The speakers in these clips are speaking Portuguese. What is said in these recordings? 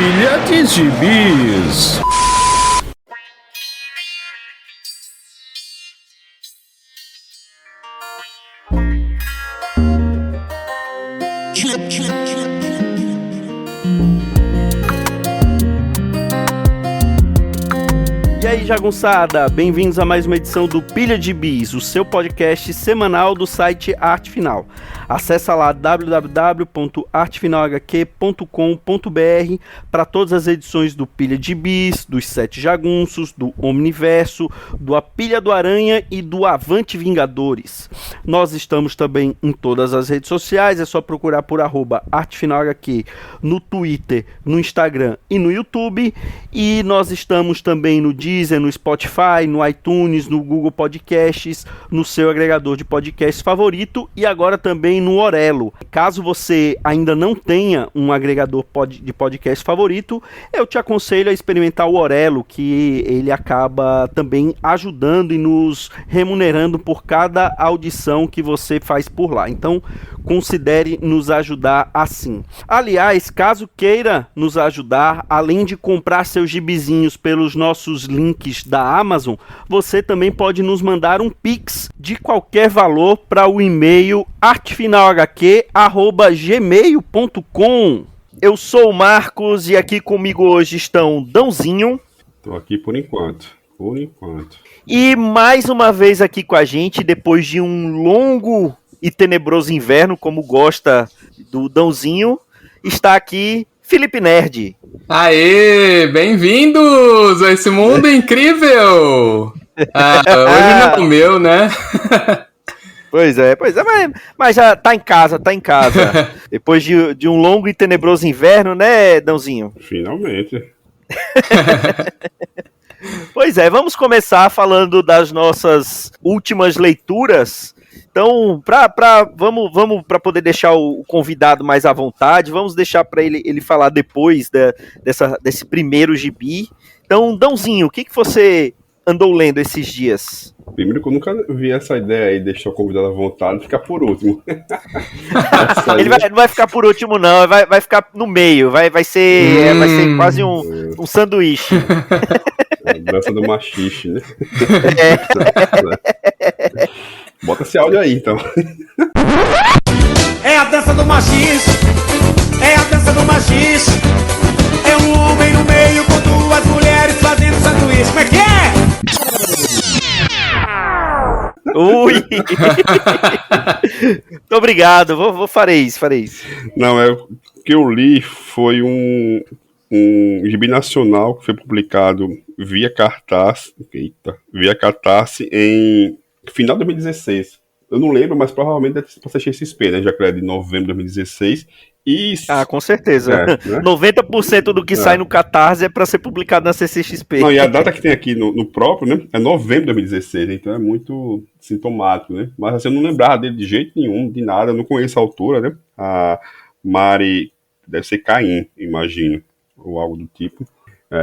Pilha de Gibis. E aí, jagunçada, bem-vindos a mais uma edição do Pilha de Bis, o seu podcast semanal do site Arte Final. Acesse lá www.artefinalhq.com.br para todas as edições do Pilha de Bis, dos Sete Jagunços, do Omniverso, do A Pilha do Aranha e do Avante Vingadores. Nós estamos também em todas as redes sociais, é só procurar por @artefinalhq no Twitter, no Instagram e no YouTube. E nós estamos também no Deezer, no Spotify, no iTunes, no Google Podcasts, no seu agregador de podcasts favorito e agora também no Orelo. Caso você ainda não tenha um agregador de podcast favorito, eu te aconselho a experimentar o Orelo, que ele acaba também ajudando e nos remunerando por cada audição que você faz por lá. Então, considere nos ajudar assim. Aliás, caso queira nos ajudar, além de comprar seus gibizinhos pelos nossos links da Amazon, você também pode nos mandar um Pix de qualquer valor para o e-mail artefinalhq@gmail.com. Eu sou o Marcos e aqui comigo hoje estão Dãozinho. Tô aqui por enquanto. E mais uma vez aqui com a gente, depois de um longo e tenebroso inverno, como gosta do Dãozinho, está aqui Felipe Nerd. Aê, bem-vindos a esse mundo incrível! Hoje não é o meu, né? Pois é, mas já tá em casa. Depois de um longo e tenebroso inverno, né, Dãozinho? Finalmente. Pois é, vamos começar falando das nossas últimas leituras. Então, vamos para poder deixar o convidado mais à vontade, vamos deixar para ele falar depois desse primeiro gibi. Então, Dãozinho, o que você andou lendo esses dias? Primeiro que eu nunca vi essa ideia aí, deixar o convidado à vontade e ficar por último. Ele não vai ficar por último, não, vai ficar no meio, vai ser quase um sanduíche. A dança do machixe, né? É. Bota esse áudio aí, então. É a dança do machixe, é a dança do machixe. É um homem no meio com duas mulheres fazendo sanduíche. Como é que é? Ui! Muito obrigado, farei isso. Não, o que eu li foi um gibi nacional que foi publicado via Catarse em final de 2016. Eu não lembro, mas provavelmente deve ser para CXP, né? Já que é de novembro de 2016. Com certeza. Né? 90% do que sai no Catarse é para ser publicado na CCXP. Não, e a data que tem aqui no próprio, né? É novembro de 2016, então é muito sintomático, né? Mas assim, eu não lembrava dele de jeito nenhum, de nada. Eu não conheço a autora, né? A Mari, deve ser Caim, imagino, ou algo do tipo.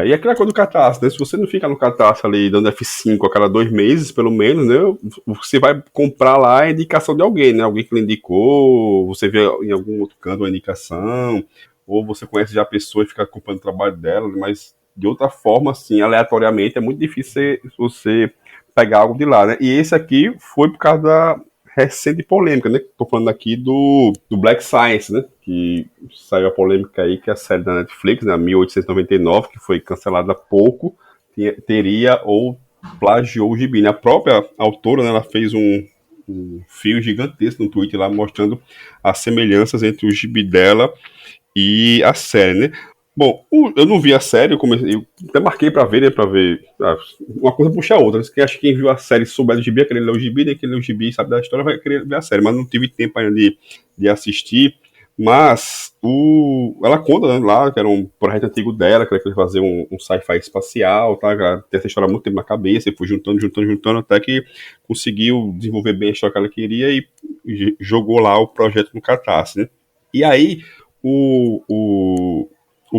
E aquela coisa do Catarse, né? Se você não fica no Catarse ali dando F5 a cada 2 meses, pelo menos, né? Você vai comprar lá a indicação de alguém, né? Alguém que lhe indicou, você vê em algum outro canto uma indicação, ou você conhece já a pessoa e fica acompanhando o trabalho dela, mas de outra forma, assim, aleatoriamente, é muito difícil você pegar algo de lá, né? E esse aqui foi por causa da recente polêmica, né? Tô falando aqui do Black Science, né? Que saiu a polêmica aí que a série da Netflix, né, 1899, que foi cancelada há pouco, teria ou plagiou o gibi, né? A própria autora, né, ela fez um fio gigantesco no Twitter lá mostrando as semelhanças entre o gibi dela e a série, né? Bom, eu não vi a série, eu até marquei pra ver, né, uma coisa puxa a outra. Acho que quem viu a série souber do gibi, querer ler o gibi, né, quem lê o gibi sabe da história, vai querer ver a série, mas não tive tempo ainda de assistir. Mas ela conta, né, lá que era um projeto antigo dela, que ela queria fazer um sci-fi espacial, tá? Ela tem essa história há muito tempo na cabeça, e foi juntando, até que conseguiu desenvolver bem a história que ela queria e jogou lá o projeto no Catarse, né? E aí, o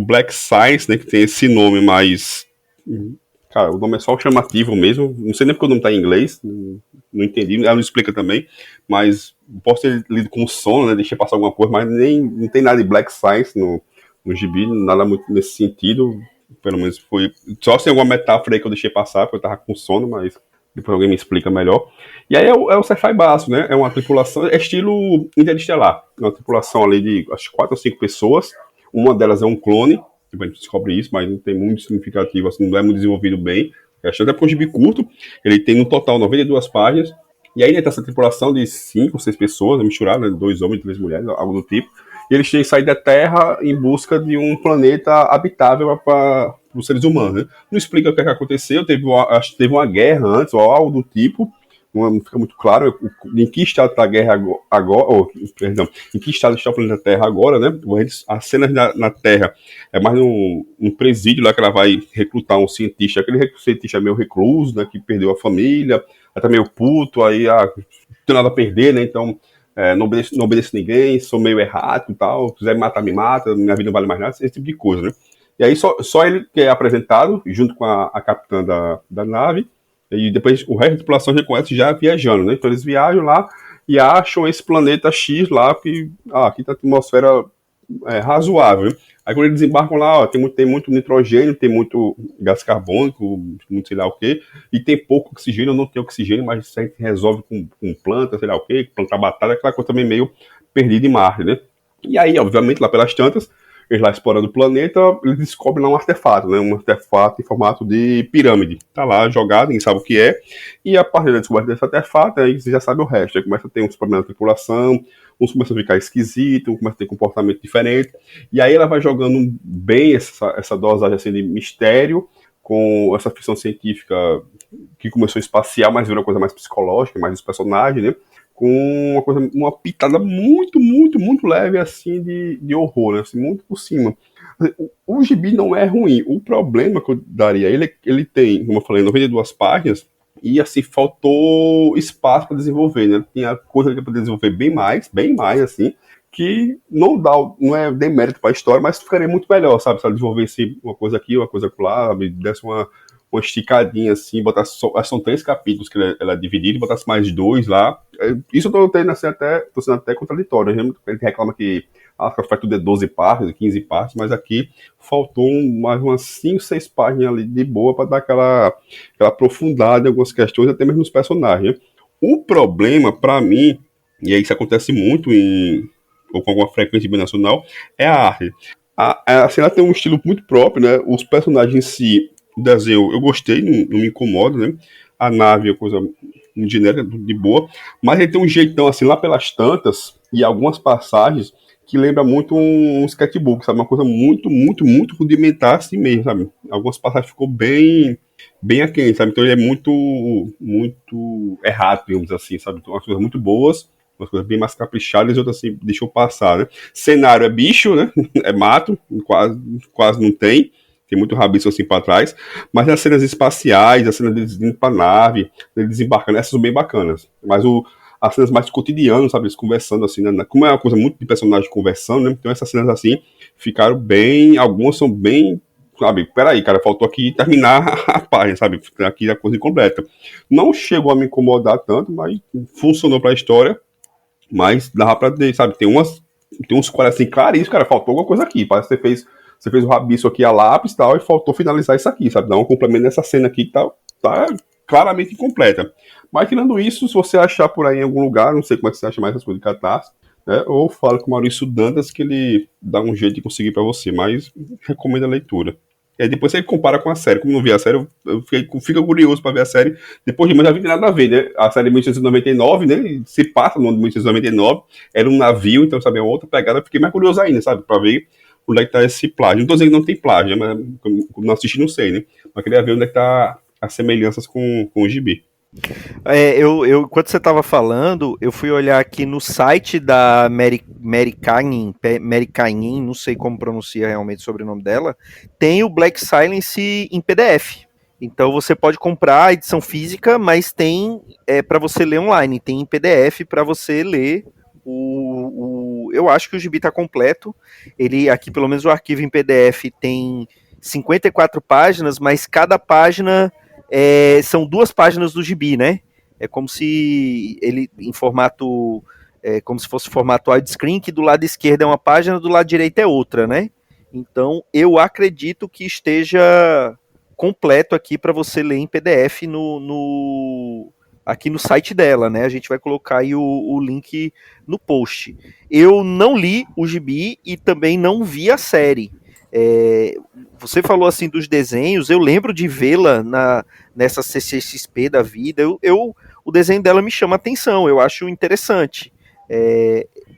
Black Science, né, que tem esse nome mais... Cara, o nome é só chamativo mesmo, não sei nem porque o nome tá em inglês, não entendi, ela não explica também, mas posso ter lido como sono, né, deixei passar alguma coisa, mas não tem nada de Black Science no no gibi, nada muito nesse sentido, pelo menos foi, só se tem alguma metáfora aí que eu deixei passar, porque eu tava com sono, mas depois alguém me explica melhor. E aí é o sci-fi básico, né? É uma tripulação, é estilo Interestelar. É uma tripulação ali de, acho que 4 ou 5 pessoas. Uma delas é um clone, tipo, a gente descobre isso, mas não tem muito significativo, assim, não é muito desenvolvido bem. Acho até porque é um gibi curto, ele tem no total 92 páginas. E aí, né, tem essa tripulação de 5 ou 6 pessoas, misturada, né, 2 homens e 3 mulheres, algo do tipo. E eles têm que sair da Terra em busca de um planeta habitável para os seres humanos. Né? Não explica o que aconteceu, acho que teve uma guerra antes, ou algo do tipo, não fica muito claro em que estado está a guerra agora, perdão, em que estado está o planeta Terra agora, né? As cenas na Terra é mais um presídio lá que ela vai recrutar um cientista, aquele cientista meio recluso, né, que perdeu a família, aí tá meio puto, aí não tem nada a perder, né? Então não obedeço ninguém, sou meio errado e tal, se quiser me matar, me mata, minha vida não vale mais nada, esse tipo de coisa, né? E aí só ele que é apresentado, junto com a capitã da nave, e depois o resto da tripulação já conhece já viajando, né? Então eles viajam lá e acham esse planeta X lá, que aqui tá a atmosfera razoável. Aí quando eles desembarcam lá, tem muito nitrogênio, tem muito gás carbônico, muito sei lá o quê, e tem pouco oxigênio, não tem oxigênio, mas isso a gente resolve com planta, sei lá o quê, plantar batata, aquela coisa também meio perdida em Marte, né? E aí, obviamente, lá pelas tantas, eles lá explorando o planeta, eles descobrem lá um artefato, né? Um artefato em formato de pirâmide. Tá lá jogado, ninguém sabe o que é. E a partir da descoberta desse artefato, aí você já sabe o resto. Aí começa a ter uns problemas de tripulação, uns começam a ficar esquisitos, uns começam a ter comportamento diferente. E aí ela vai jogando bem essa dosagem assim, de mistério, com essa ficção científica que começou espacial, mas virou uma coisa mais psicológica, mais dos personagens, né? Com uma pitada muito, muito, muito leve, assim, de horror, né? Assim, muito por cima. O gibi não é ruim. O problema que eu daria a ele tem, como eu falei, 92 páginas, e, assim, faltou espaço para desenvolver, né? Tinha coisa que poder desenvolver bem mais, assim, que não é demérito para a história, mas ficaria muito melhor, sabe? Se ela desenvolvesse uma coisa aqui, uma coisa lá, desse uma esticadinha assim, botasse são 3 capítulos que ela é dividida, botasse mais 2 lá. Isso eu tô sendo até contraditório. A gente reclama que a oferta tudo é 12 partes, 15 partes, mas aqui faltou mais umas 5, 6 páginas ali de boa para dar aquela aprofundada em algumas questões, até mesmo nos personagens. Né? O problema, para mim, e aí isso acontece muito ou com alguma frequência nacional, é a arte. Assim, ela tem um estilo muito próprio, né? Os personagens em si, o desenho, eu gostei, não me incomoda, né? A nave é coisa genérica, de boa, mas ele tem um jeitão, assim, lá pelas tantas, e algumas passagens que lembra muito um sketchbook, sabe? Uma coisa muito, muito, muito rudimentar assim mesmo, sabe? Algumas passagens ficou bem aquém, sabe? Então ele é muito, muito errado, digamos assim, sabe? Então, umas coisas muito boas, umas coisas bem mais caprichadas e outras assim, deixou passar, né? Cenário é bicho, né? É mato, quase não tem. Tem muito rabiço assim pra trás. Mas as cenas espaciais, as cenas deles indo pra nave, deles desembarcando, essas são bem bacanas. Mas as cenas mais cotidianas, sabe? Eles conversando assim, né? Como é uma coisa muito de personagem conversando, né? Então essas cenas assim ficaram bem. Algumas são bem. Sabe? Peraí, cara, faltou aqui terminar a página, sabe? Aqui a coisa incompleta. Não chegou a me incomodar tanto, mas funcionou pra história. Mas dava pra ter, sabe? Tem uns quadros assim claríssimos, cara. Faltou alguma coisa aqui. Parece que você fez o rabiço aqui a lápis e tal, e faltou finalizar isso aqui, sabe? Dar um complemento nessa cena aqui que tá claramente incompleta. Mas tirando isso, se você achar por aí em algum lugar, não sei como é que você acha mais essas coisas de Catarse, né? Ou fala com o Maurício Dantas que ele dá um jeito de conseguir pra você, mas recomendo a leitura. E aí depois você compara com a série. Como não vi a série, eu fico curioso pra ver a série. Depois de mais, já vi nada a ver, né? A série de 1999, né? E se passa no ano de 1999, era um navio, então, sabe, é uma outra pegada. Eu fiquei mais curioso ainda, sabe? Pra ver onde é que tá esse plágio. Não tô dizendo que não tem plágio, mas como não assisti, não sei, né? Mas queria ver onde é que tá as semelhanças com o gibi. Enquanto você estava falando, eu fui olhar aqui no site da Mary Kainin, não sei como pronuncia realmente o sobrenome dela, tem o Black Silence em PDF. Então você pode comprar a edição física, mas tem para você ler online, tem em PDF para você ler eu acho que o gibi está completo. Ele aqui, pelo menos o arquivo em PDF tem 54 páginas, mas cada página são 2 páginas do gibi, né? É como se ele em formato como se fosse formato widescreen, que do lado esquerdo é uma página, do lado direito é outra, né? Então, eu acredito que esteja completo aqui para você ler em PDF aqui no site dela, né? A gente vai colocar aí o link no post. Eu não li o gibi e também não vi a série. Você falou assim dos desenhos, eu lembro de vê-la nessa CCXP da vida. O desenho dela me chama atenção, eu acho interessante.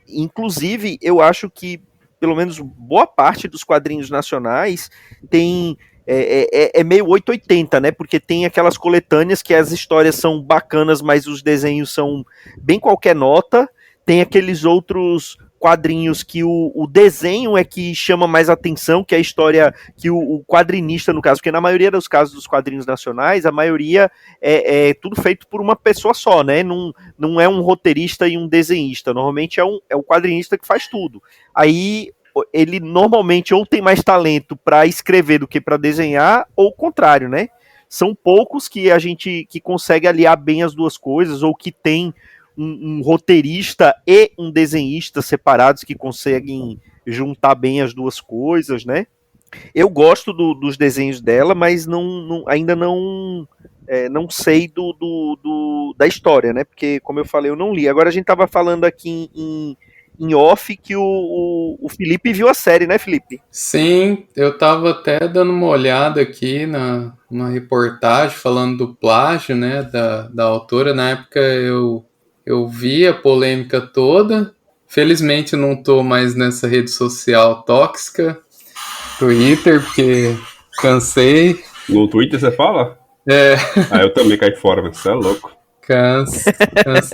Inclusive, eu acho que pelo menos boa parte dos quadrinhos nacionais tem meio 880, né? Porque tem aquelas coletâneas que as histórias são bacanas, mas os desenhos são bem qualquer nota. Tem aqueles outros quadrinhos que o desenho é que chama mais atenção, que a história, que o quadrinista, no caso, porque na maioria dos casos dos quadrinhos nacionais, a maioria é tudo feito por uma pessoa só, né? Não é um roteirista e um desenhista. Normalmente é o quadrinista que faz tudo. Aí ele normalmente ou tem mais talento para escrever do que para desenhar, ou o contrário, né? São poucos que a gente que consegue aliar bem as duas coisas, ou que tem um roteirista e um desenhista separados que conseguem juntar bem as duas coisas, né? Eu gosto dos desenhos dela, mas ainda não sei da história, né? Porque, como eu falei, eu não li. Agora a gente tava falando aqui em off que o Felipe viu a série, né, Felipe? Sim, eu tava até dando uma olhada aqui numa reportagem falando do plágio, né, da autora. Na época eu vi a polêmica toda. Felizmente não tô mais nessa rede social tóxica, Twitter, porque cansei. No Twitter você fala? Eu também caí fora, mas você é louco. Canso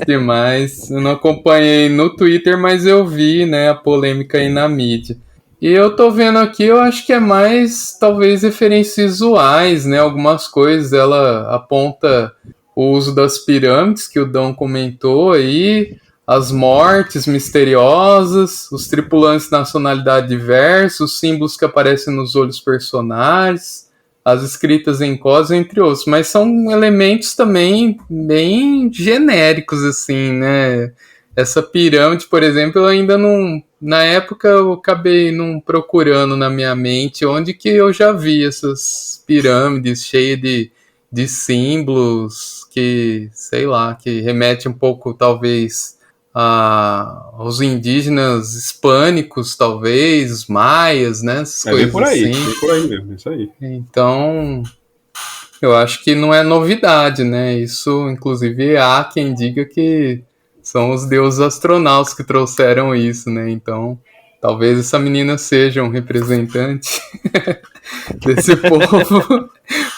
demais. Eu não acompanhei no Twitter, mas eu vi, né, a polêmica aí na mídia. E eu tô vendo aqui, eu acho que é mais, talvez, referências visuais, né, algumas coisas. Ela aponta o uso das pirâmides, que o Dão comentou aí, as mortes misteriosas, os tripulantes de nacionalidade diversa, os símbolos que aparecem nos olhos personagens, as escritas em cós, entre outros, mas são elementos também bem genéricos, assim, né? Essa pirâmide, por exemplo, eu ainda não... Na época eu acabei não procurando na minha mente onde que eu já vi essas pirâmides cheias de símbolos que, sei lá, que remete um pouco, talvez, aos indígenas hispânicos, talvez, os maias, né? Essas coisas por aí, assim. bem por aí mesmo, isso aí. Então, eu acho que não é novidade, né? Isso, inclusive, há quem diga que são os deuses astronautas que trouxeram isso, né? Então, talvez essa menina seja um representante desse povo,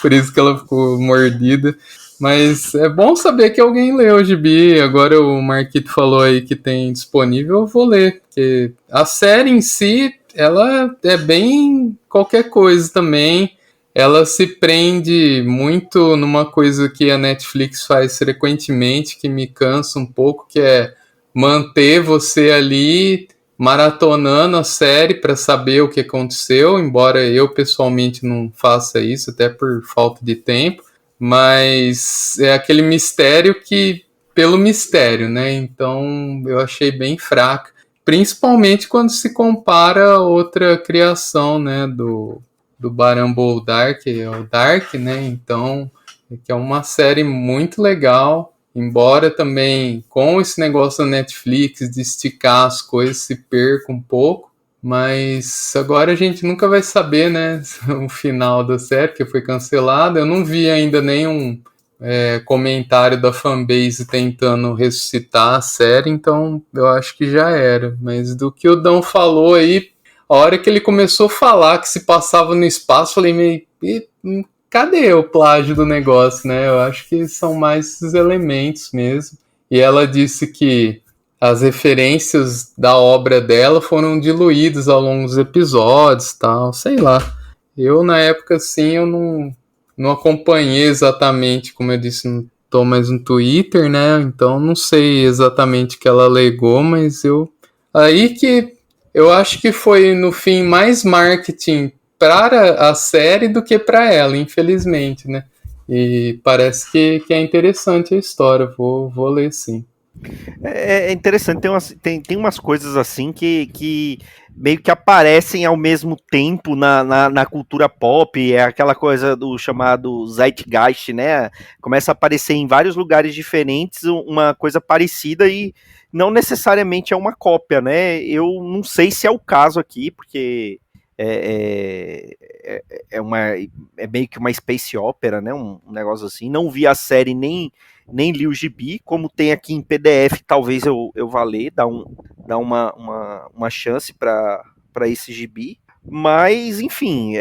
por isso que ela ficou mordida. Mas é bom saber que alguém leu o gibi. Agora o Marquito falou aí que tem disponível, eu vou ler. Porque a série em si, ela é bem qualquer coisa também. Ela se prende muito numa coisa que a Netflix faz frequentemente, que me cansa um pouco, que é manter você ali maratonando a série para saber o que aconteceu, embora eu pessoalmente não faça isso, até por falta de tempo. Mas é aquele mistério que, pelo mistério, né? Então eu achei bem fraca. Principalmente quando se compara a outra criação, né? Do Barambol Dark, é o Dark, né? Então, que é uma série muito legal. Embora também com esse negócio da Netflix de esticar as coisas se perca um pouco. Mas agora a gente nunca vai saber, né, o final da série, que foi cancelada. Eu não vi ainda nenhum comentário da fanbase tentando ressuscitar a série, então eu acho que já era. Mas do que o Dão falou aí, a hora que ele começou a falar que se passava no espaço, eu falei meio, cadê o plágio do negócio, né? Eu acho que são mais esses elementos mesmo. E ela disse que as referências da obra dela foram diluídas ao longo dos episódios, tal, sei lá. Eu, na época, assim, eu não acompanhei exatamente, como eu disse, não tô mais no Twitter, né? Então, não sei exatamente o que ela alegou, mas aí que eu acho que foi, no fim, mais marketing para a série do que para ela, infelizmente, né? E parece que é interessante a história, vou ler sim. É interessante, tem umas coisas assim que meio que aparecem ao mesmo tempo na cultura pop, é aquela coisa do chamado Zeitgeist, né? Começa a aparecer em vários lugares diferentes uma coisa parecida e não necessariamente é uma cópia, né? Eu não sei se é o caso aqui, porque é meio que uma space opera, né? Um negócio assim. Não vi a série nem li o gibi, como tem aqui em PDF, talvez eu vá ler, dar uma chance para esse gibi. Mas, enfim,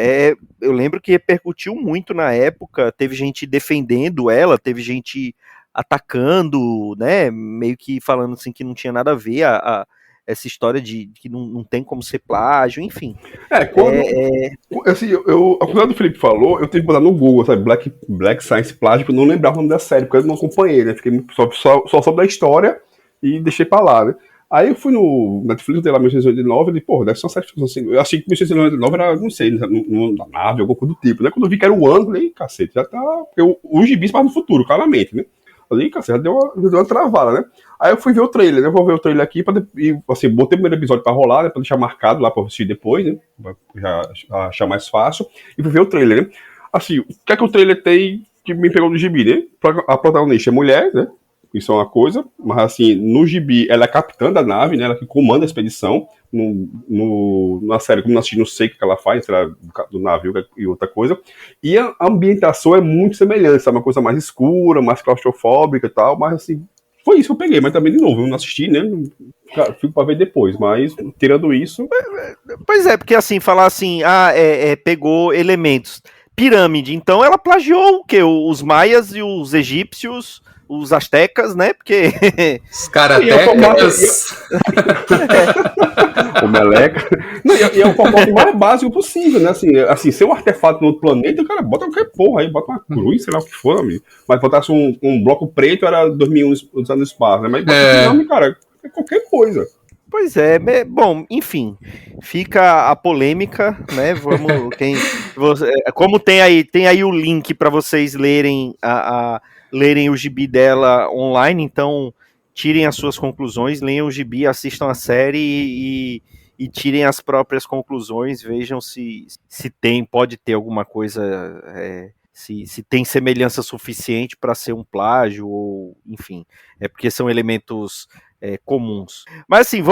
eu lembro que repercutiu muito na época, teve gente defendendo ela, teve gente atacando, né, meio que falando assim que não tinha nada a ver essa história de que não tem como ser plágio, enfim. Assim, apesar do Felipe falou, eu tive que botar no Google, sabe, Black Science Plágio, eu não lembrava o nome da série, porque eu não acompanhei, né, fiquei só soube da história e deixei pra lá, né. Aí eu fui no Netflix, tem lá 1989, e pô, deve ser uma série assim, eu achei que 1989 era, não sei, na nave, alguma coisa do tipo, né, quando eu vi que era o ano, falei, cacete, já tá, porque o gibi passa no futuro, claramente, né. Ali, cacete, já deu uma travada, né? Aí eu fui ver o trailer, né? Eu vou ver o trailer aqui, e, assim, botei o primeiro episódio pra rolar, né? Pra deixar marcado lá pra assistir depois, né? Pra já achar mais fácil. E fui ver o trailer, né? Assim, o que é que o trailer tem que me pegou no gibi, né? A protagonista é mulher, né? Isso é uma coisa, mas assim, no gibi ela é capitã da nave, né? Ela que comanda a expedição. Na série, como não assisti, não sei o que ela faz, será do navio e outra coisa. E a ambientação é muito semelhante, sabe? Uma coisa mais escura, mais claustrofóbica e tal, mas assim, foi isso que eu peguei, mas também de novo, eu não assisti, né? Fico pra ver depois, mas tirando isso. Pois é, porque assim, falar assim, pegou elementos. Pirâmide, então ela plagiou o quê? Os maias e os egípcios, os astecas, né? Porque. Os karatecas. O meleca. Não, e é o formato mais básico possível, né? Assim, ser um artefato no outro planeta, o cara bota qualquer porra aí, bota uma cruz, sei lá o que for, amigo. Mas botasse um bloco preto, era 2001 usando espaço, né? Mas bota cara, é qualquer coisa. Pois é, bom, enfim, fica a polêmica, né? Como tem aí o link para vocês lerem lerem o gibi dela online, então tirem as suas conclusões, leiam o gibi, assistam a série e tirem as próprias conclusões, vejam se pode ter alguma coisa, se tem semelhança suficiente para ser um plágio, ou enfim, porque são elementos comuns. Mas assim,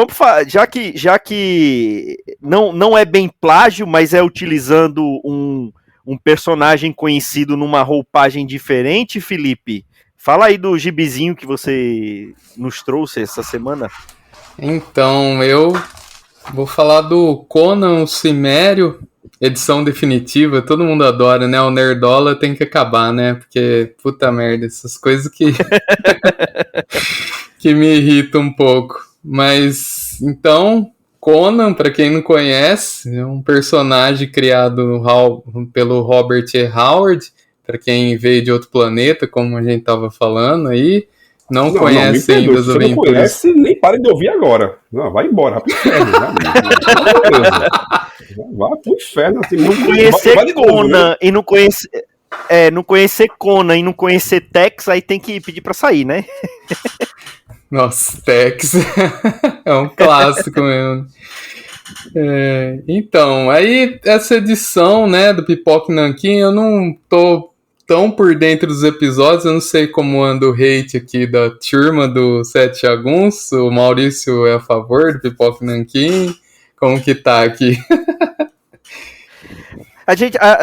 já que não é bem plágio, mas é utilizando um personagem conhecido numa roupagem diferente, Felipe, fala aí do gibizinho que você nos trouxe essa semana. Então, eu vou falar do Conan o Cimério, edição definitiva, todo mundo adora, né? O Nerdola tem que acabar, né? Porque, puta merda, essas coisas que que me irritam um pouco. Mas, então, Conan, para quem não conhece, é um personagem criado pelo Robert E. Howard, para quem veio de outro planeta, como a gente estava falando aí, não conhece ainda as aventuras. Se não conhece, nem pare de ouvir agora. Não, vai embora, vai pro inferno. Vai pro inferno. Assim, não conhecer Conan, né? E não conhecer Conan e não conhecer Tex, aí tem que pedir para sair, né? Nossa, Tex é um clássico mesmo. Então, aí essa edição, né, do Pipoca Nanquim, eu não tô tão por dentro dos episódios, eu não sei como anda o hate aqui da turma do Sete Jagunços, o Maurício é a favor do Pipoca Nanquim, como que tá aqui?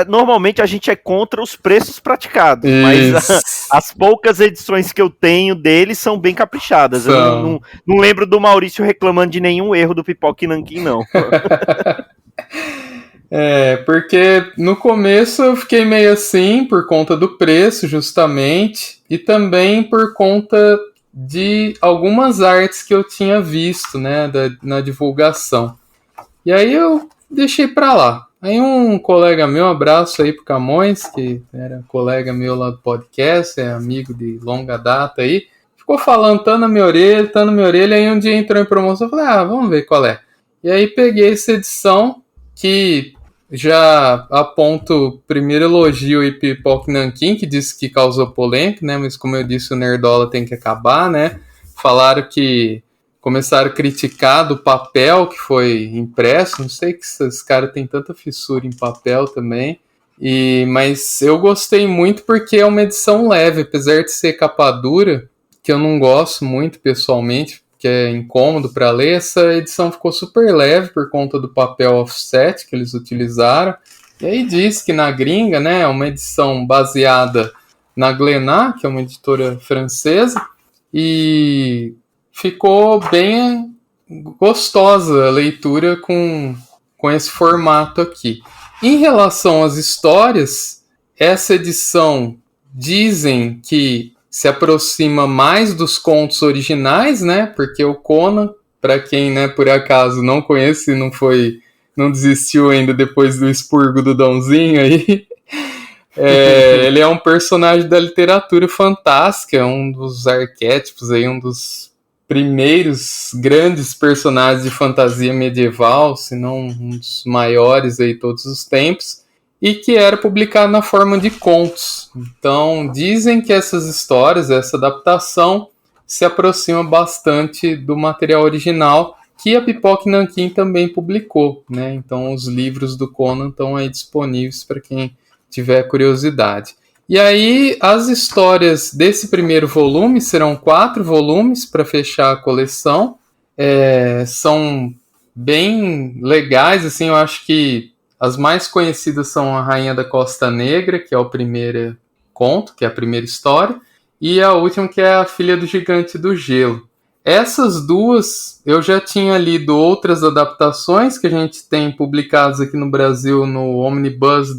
Normalmente a gente é contra os preços praticados, mas as poucas edições que eu tenho deles são bem caprichadas. Eu não lembro do Maurício reclamando de nenhum erro do Pipoca e Nanquim, não. Porque no começo eu fiquei meio assim, por conta do preço, justamente, e também por conta de algumas artes que eu tinha visto, né, na divulgação. E aí eu deixei pra lá. Aí um colega meu, abraço aí pro Camões, que era colega meu lá do podcast, é amigo de longa data aí, ficou falando, tá na minha orelha, aí um dia entrou em promoção, eu falei, vamos ver qual é. E aí peguei essa edição, que já aponto primeiro elogio aí Pipoca Nanquim, que disse que causou polêmica, né, mas como eu disse, o Nerdola tem que acabar, né, falaram que começaram a criticar do papel que foi impresso. Não sei que esses caras têm tanta fissura em papel também. Mas eu gostei muito porque é uma edição leve, apesar de ser capa dura, que eu não gosto muito pessoalmente, que é incômodo para ler. Essa edição ficou super leve por conta do papel offset que eles utilizaram. E aí diz que na gringa, né, é uma edição baseada na Glénat, que é uma editora francesa, e ficou bem gostosa a leitura com esse formato aqui. Em relação às histórias, essa edição dizem que se aproxima mais dos contos originais, né? Porque o Conan, para quem, né, por acaso não conhece, não desistiu ainda depois do expurgo do Dãozinho aí, ele é um personagem da literatura fantástica, um dos arquétipos aí, um dos primeiros grandes personagens de fantasia medieval, se não um dos maiores aí todos os tempos, e que era publicado na forma de contos. Então, dizem que essas histórias, essa adaptação, se aproxima bastante do material original, que a Pipoca Nanquim também publicou, né? Então, os livros do Conan estão aí disponíveis para quem tiver curiosidade. E aí, as histórias desse primeiro volume serão 4 volumes para fechar a coleção. São bem legais, assim, eu acho que as mais conhecidas são a Rainha da Costa Negra, que é o primeiro conto, que é a primeira história, e a última, que é a Filha do Gigante do Gelo. Essas duas eu já tinha lido outras adaptações que a gente tem publicadas aqui no Brasil no Omnibus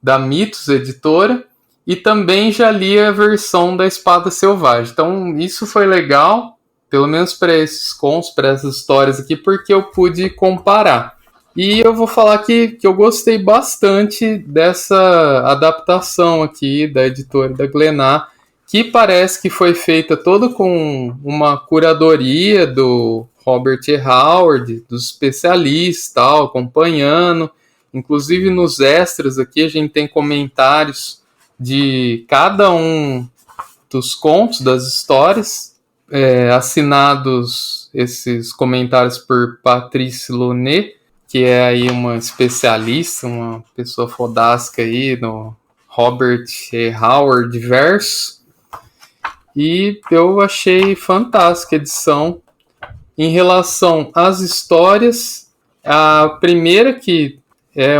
da Mitos Editora, e também já li a versão da Espada Selvagem. Então isso foi legal, pelo menos para esses contos, para essas histórias aqui, porque eu pude comparar. E eu vou falar que eu gostei bastante dessa adaptação aqui da editora da Glénat, que parece que foi feita toda com uma curadoria do Robert E. Howard, dos especialistas, tal, acompanhando. Inclusive nos extras aqui a gente tem comentários de cada um dos contos, das histórias, assinados esses comentários por Patrice Launay, que é aí uma especialista, uma pessoa fodástica aí no Robert E. Howard verso. E eu achei fantástica a edição. Em relação às histórias, a primeira, que é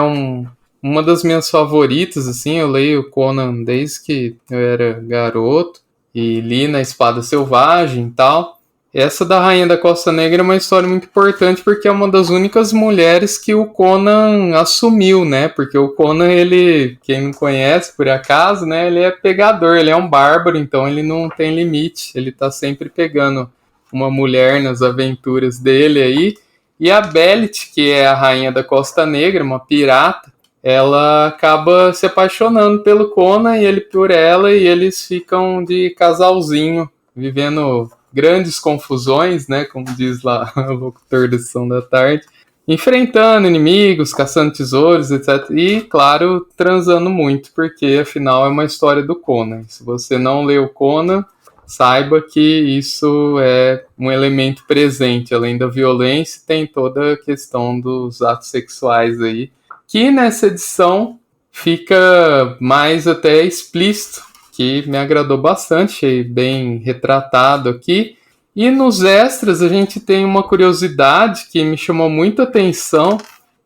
uma das minhas favoritas, assim, eu leio Conan desde que eu era garoto e li na Espada Selvagem e tal. Essa da Rainha da Costa Negra é uma história muito importante porque é uma das únicas mulheres que o Conan assumiu, né? Porque o Conan, ele, quem não conhece por acaso, né? Ele é pegador, ele é um bárbaro, então ele não tem limite. Ele tá sempre pegando uma mulher nas aventuras dele aí. E a Belit, que é a Rainha da Costa Negra, uma pirata, ela acaba se apaixonando pelo Conan e ele por ela, e eles ficam de casalzinho, vivendo grandes confusões, né, como diz lá o locutor da Sessão da Tarde, enfrentando inimigos, caçando tesouros, etc. E, claro, transando muito, porque afinal é uma história do Conan. Se você não leu Conan, saiba que isso é um elemento presente. Além da violência, tem toda a questão dos atos sexuais aí, que nessa edição fica mais até explícito, que me agradou bastante, achei bem retratado aqui. E nos extras a gente tem uma curiosidade que me chamou muita atenção,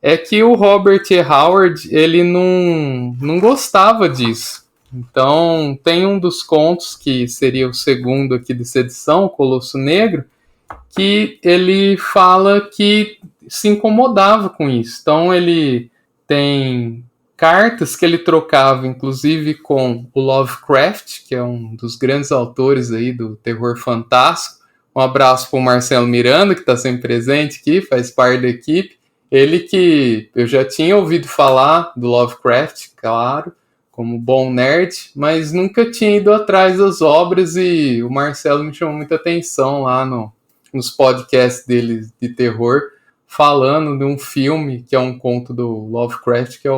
é que o Robert E. Howard, ele não gostava disso. Então tem um dos contos, que seria o segundo aqui dessa edição, o Colosso Negro, que ele fala que se incomodava com isso. Então ele tem cartas que ele trocava, inclusive, com o Lovecraft, que é um dos grandes autores aí do terror fantástico. Um abraço para o Marcelo Miranda, que está sempre presente aqui, faz parte da equipe. Ele que eu já tinha ouvido falar do Lovecraft, claro, como bom nerd, mas nunca tinha ido atrás das obras, e o Marcelo me chamou muita atenção lá nos podcasts dele de terror, falando de um filme que é um conto do Lovecraft, que é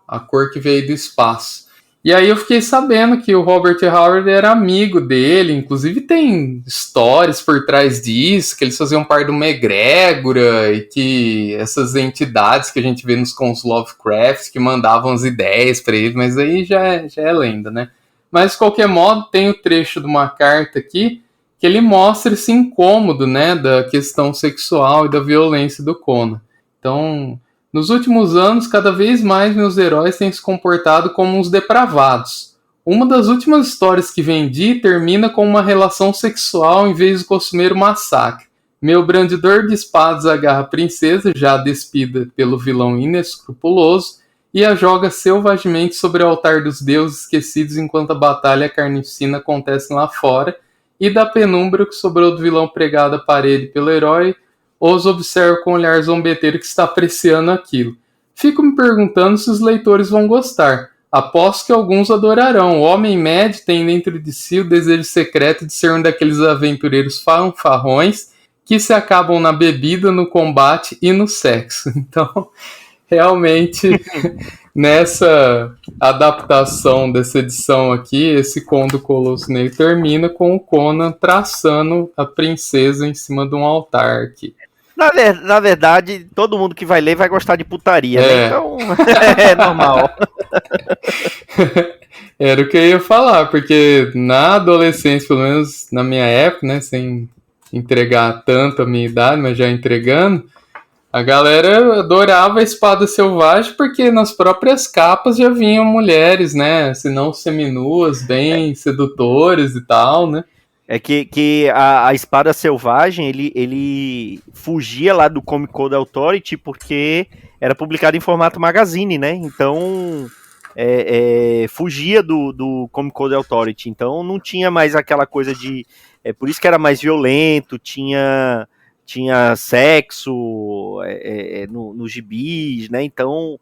A Cor que Veio do Espaço. E aí eu fiquei sabendo que o Robert Howard era amigo dele, inclusive tem histórias por trás disso, que eles faziam parte de uma egrégora e que essas entidades que a gente vê nos contos Lovecraft que mandavam as ideias para ele, mas aí já é lenda, né? Mas de qualquer modo, tem o trecho de uma carta aqui que ele mostra esse incômodo, né, da questão sexual e da violência do Conan. Então, nos últimos anos, cada vez mais meus heróis têm se comportado como uns depravados. Uma das últimas histórias que vendi termina com uma relação sexual em vez do costumeiro massacre. Meu brandidor de espadas agarra a princesa, já despida pelo vilão inescrupuloso, e a joga selvagemente sobre o altar dos deuses esquecidos enquanto a batalha carnificina acontece lá fora, e da penumbra que sobrou do vilão pregado à parede pelo herói, os observo com um olhar zombeteiro que está apreciando aquilo. Fico me perguntando se os leitores vão gostar. Aposto que alguns adorarão. O homem médio tem dentro de si o desejo secreto de ser um daqueles aventureiros fanfarrões que se acabam na bebida, no combate e no sexo. Então, realmente, nessa adaptação dessa edição aqui, esse Conto do Colosso Negro termina com o Conan traçando a princesa em cima de um altar aqui. Na verdade, todo mundo que vai ler vai gostar de putaria, né? Então, é normal. Era o que eu ia falar, porque na adolescência, pelo menos na minha época, né, sem entregar tanto a minha idade, mas já entregando, a galera adorava a espada selvagem porque nas próprias capas já vinham mulheres, né, se não seminuas, bem sedutoras e tal, né? É que a espada selvagem, ele fugia lá do Comic Code Authority porque era publicado em formato magazine, né? Então, fugia do Comic Code Authority. Então, não tinha mais aquela coisa de... por isso que era mais violento, tinha sexo nos gibis, né? Então,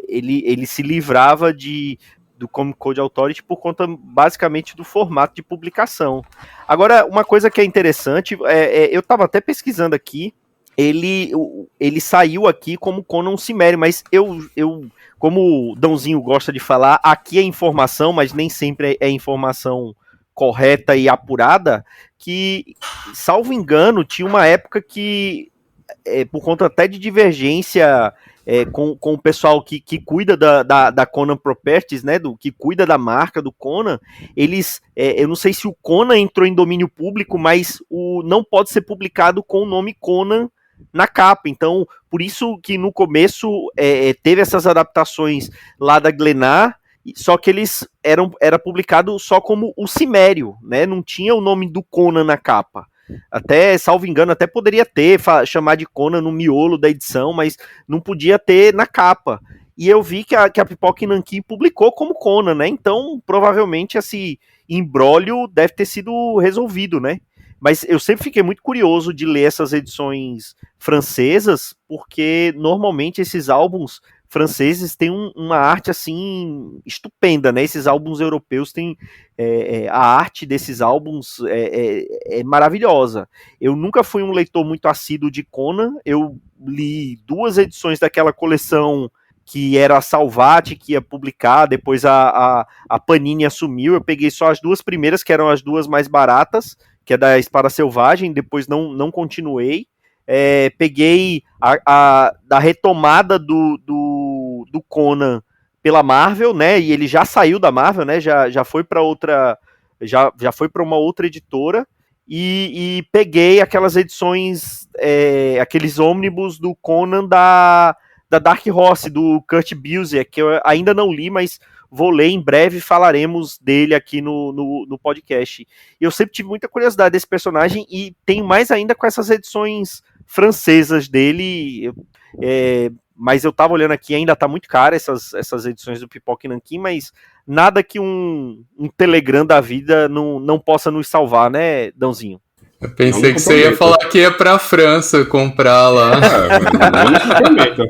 ele se livrava do Comic Code Authority por conta, basicamente, do formato de publicação. Agora, uma coisa que é interessante, eu estava até pesquisando aqui, ele saiu aqui como Conan Cimmerian, mas eu, como o Dãozinho gosta de falar, aqui é informação, mas nem sempre é informação correta e apurada, que, salvo engano, tinha uma época que, por conta até de divergência com o pessoal que cuida da Conan Properties, né, que cuida da marca do Conan, eles, eu não sei se o Conan entrou em domínio público, mas não pode ser publicado com o nome Conan na capa. Então, por isso que no começo teve essas adaptações lá da Glenar, só que eles era publicado só como o Cimério, né, não tinha o nome do Conan na capa. Até, salvo engano, até poderia ter, chamar de Conan no miolo da edição, mas não podia ter na capa. E eu vi que a Pipoca Nanquim publicou como Conan, né? Então, provavelmente, esse imbróglio deve ter sido resolvido, né? Mas eu sempre fiquei muito curioso de ler essas edições francesas, porque normalmente esses álbuns franceses têm uma arte assim estupenda, né? Esses álbuns europeus têm a arte desses álbuns é maravilhosa. Eu nunca fui um leitor muito assíduo de Conan. Eu li 2 edições daquela coleção que era a Salvat, que ia publicar, depois a Panini assumiu. Eu peguei só as 2 primeiras, que eram as 2 mais baratas, que é da Espada Selvagem, depois não continuei. Peguei da retomada do Conan pela Marvel, né? E ele já saiu da Marvel, né? Já foi para outra, já foi para uma outra editora. E peguei aquelas edições, aqueles ônibus do Conan da Dark Horse, do Kurt Busiek, que eu ainda não li, mas vou ler em breve, falaremos dele aqui no podcast. Eu sempre tive muita curiosidade desse personagem e tenho mais ainda com essas edições francesas dele, mas eu tava olhando aqui, ainda tá muito caro essas edições do Pipoca Nanquim, mas nada que um Telegram da vida não possa nos salvar, né, Dãozinho? Eu pensei que você ia falar que ia pra França comprar lá. Não me comprometa.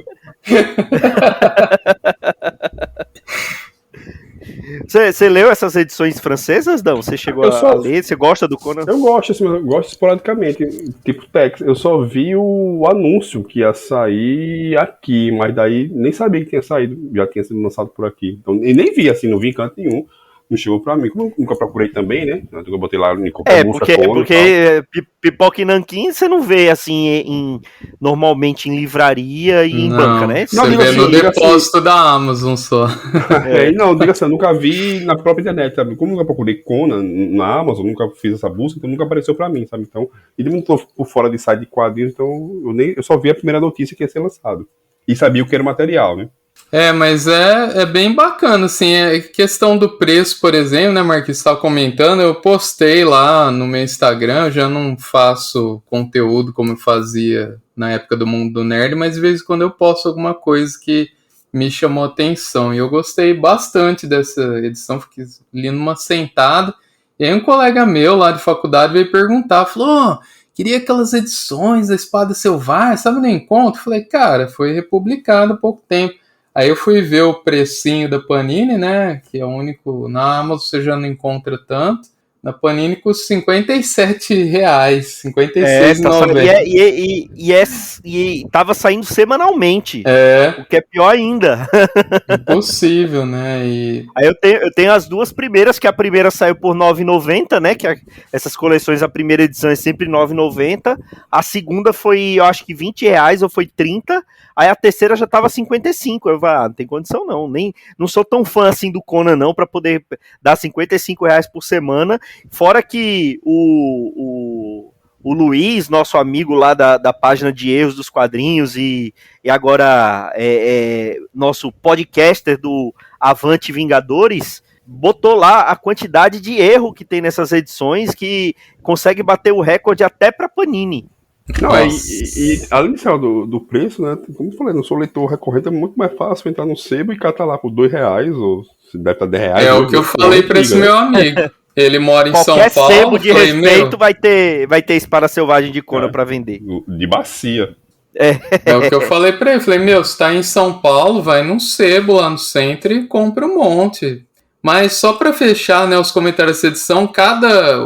Você leu essas edições francesas, não? Você chegou a ler? Você gosta do Conan? Eu gosto, assim, eu gosto esporadicamente, tipo Tex. Eu só vi o anúncio que ia sair aqui, mas daí nem sabia que tinha saído, já tinha sido lançado por aqui. Então, e nem vi, assim, não vi em canto nenhum. Não chegou pra mim. Como eu nunca procurei também, né? Eu botei lá em qualquer busca, porque Pipoca e Nanquim você não vê, assim, normalmente em livraria e em banca, né? Você vê no depósito da Amazon só. Não, diga assim, eu nunca vi na própria internet, sabe? Como eu nunca procurei Conan na Amazon, nunca fiz essa busca, então nunca apareceu pra mim, sabe? Então, e também não tô por fora de site de quadrinhos, então eu só vi a primeira notícia que ia ser lançado. E sabia o que era o material, né? Mas é bem bacana, assim, questão do preço, por exemplo, né, Marquinhos, você estava comentando, eu postei lá no meu Instagram, eu já não faço conteúdo como eu fazia na época do Mundo do Nerd, mas de vez em quando eu posto alguma coisa que me chamou atenção, e eu gostei bastante dessa edição, fiquei li numa sentada, e aí um colega meu lá de faculdade veio perguntar, falou, queria aquelas edições da Espada Selvagem, sabe, no encontro? Falei, cara, foi republicado há pouco tempo. Aí eu fui ver o precinho da Panini, né, que é o único, na Amazon você já não encontra tanto, na Panini custa R$57, R$56,90. E tava saindo semanalmente, o que é pior ainda. Impossível, né, Aí eu tenho as duas primeiras, que a primeira saiu por R$9,90, né, que essas coleções, a primeira edição é sempre R$9,90, a segunda foi, eu acho que R$20, ou foi 30, aí a terceira já tava 55. Eu falei, não tem condição não, não sou tão fã assim do Conan não, pra poder dar R$55 por semana, fora que o Luiz, nosso amigo lá da página de erros dos quadrinhos e agora nosso podcaster do Avante Vingadores, botou lá a quantidade de erro que tem nessas edições, que consegue bater o recorde até pra Panini. Não, e além do preço, né? Como eu falei, não sou leitor recorrente, é muito mais fácil entrar no sebo e catar lá por R$2, ou se deve estar R$10. É o que eu falei pra esse meu amigo. Ele mora em São Paulo. Qualquer sebo de respeito vai ter Espada Selvagem de Conan pra vender. De bacia. É o que eu falei pra ele. Falei, você tá em São Paulo, vai num sebo lá no centro e compra um monte. Mas só pra fechar, né, os comentários dessa edição,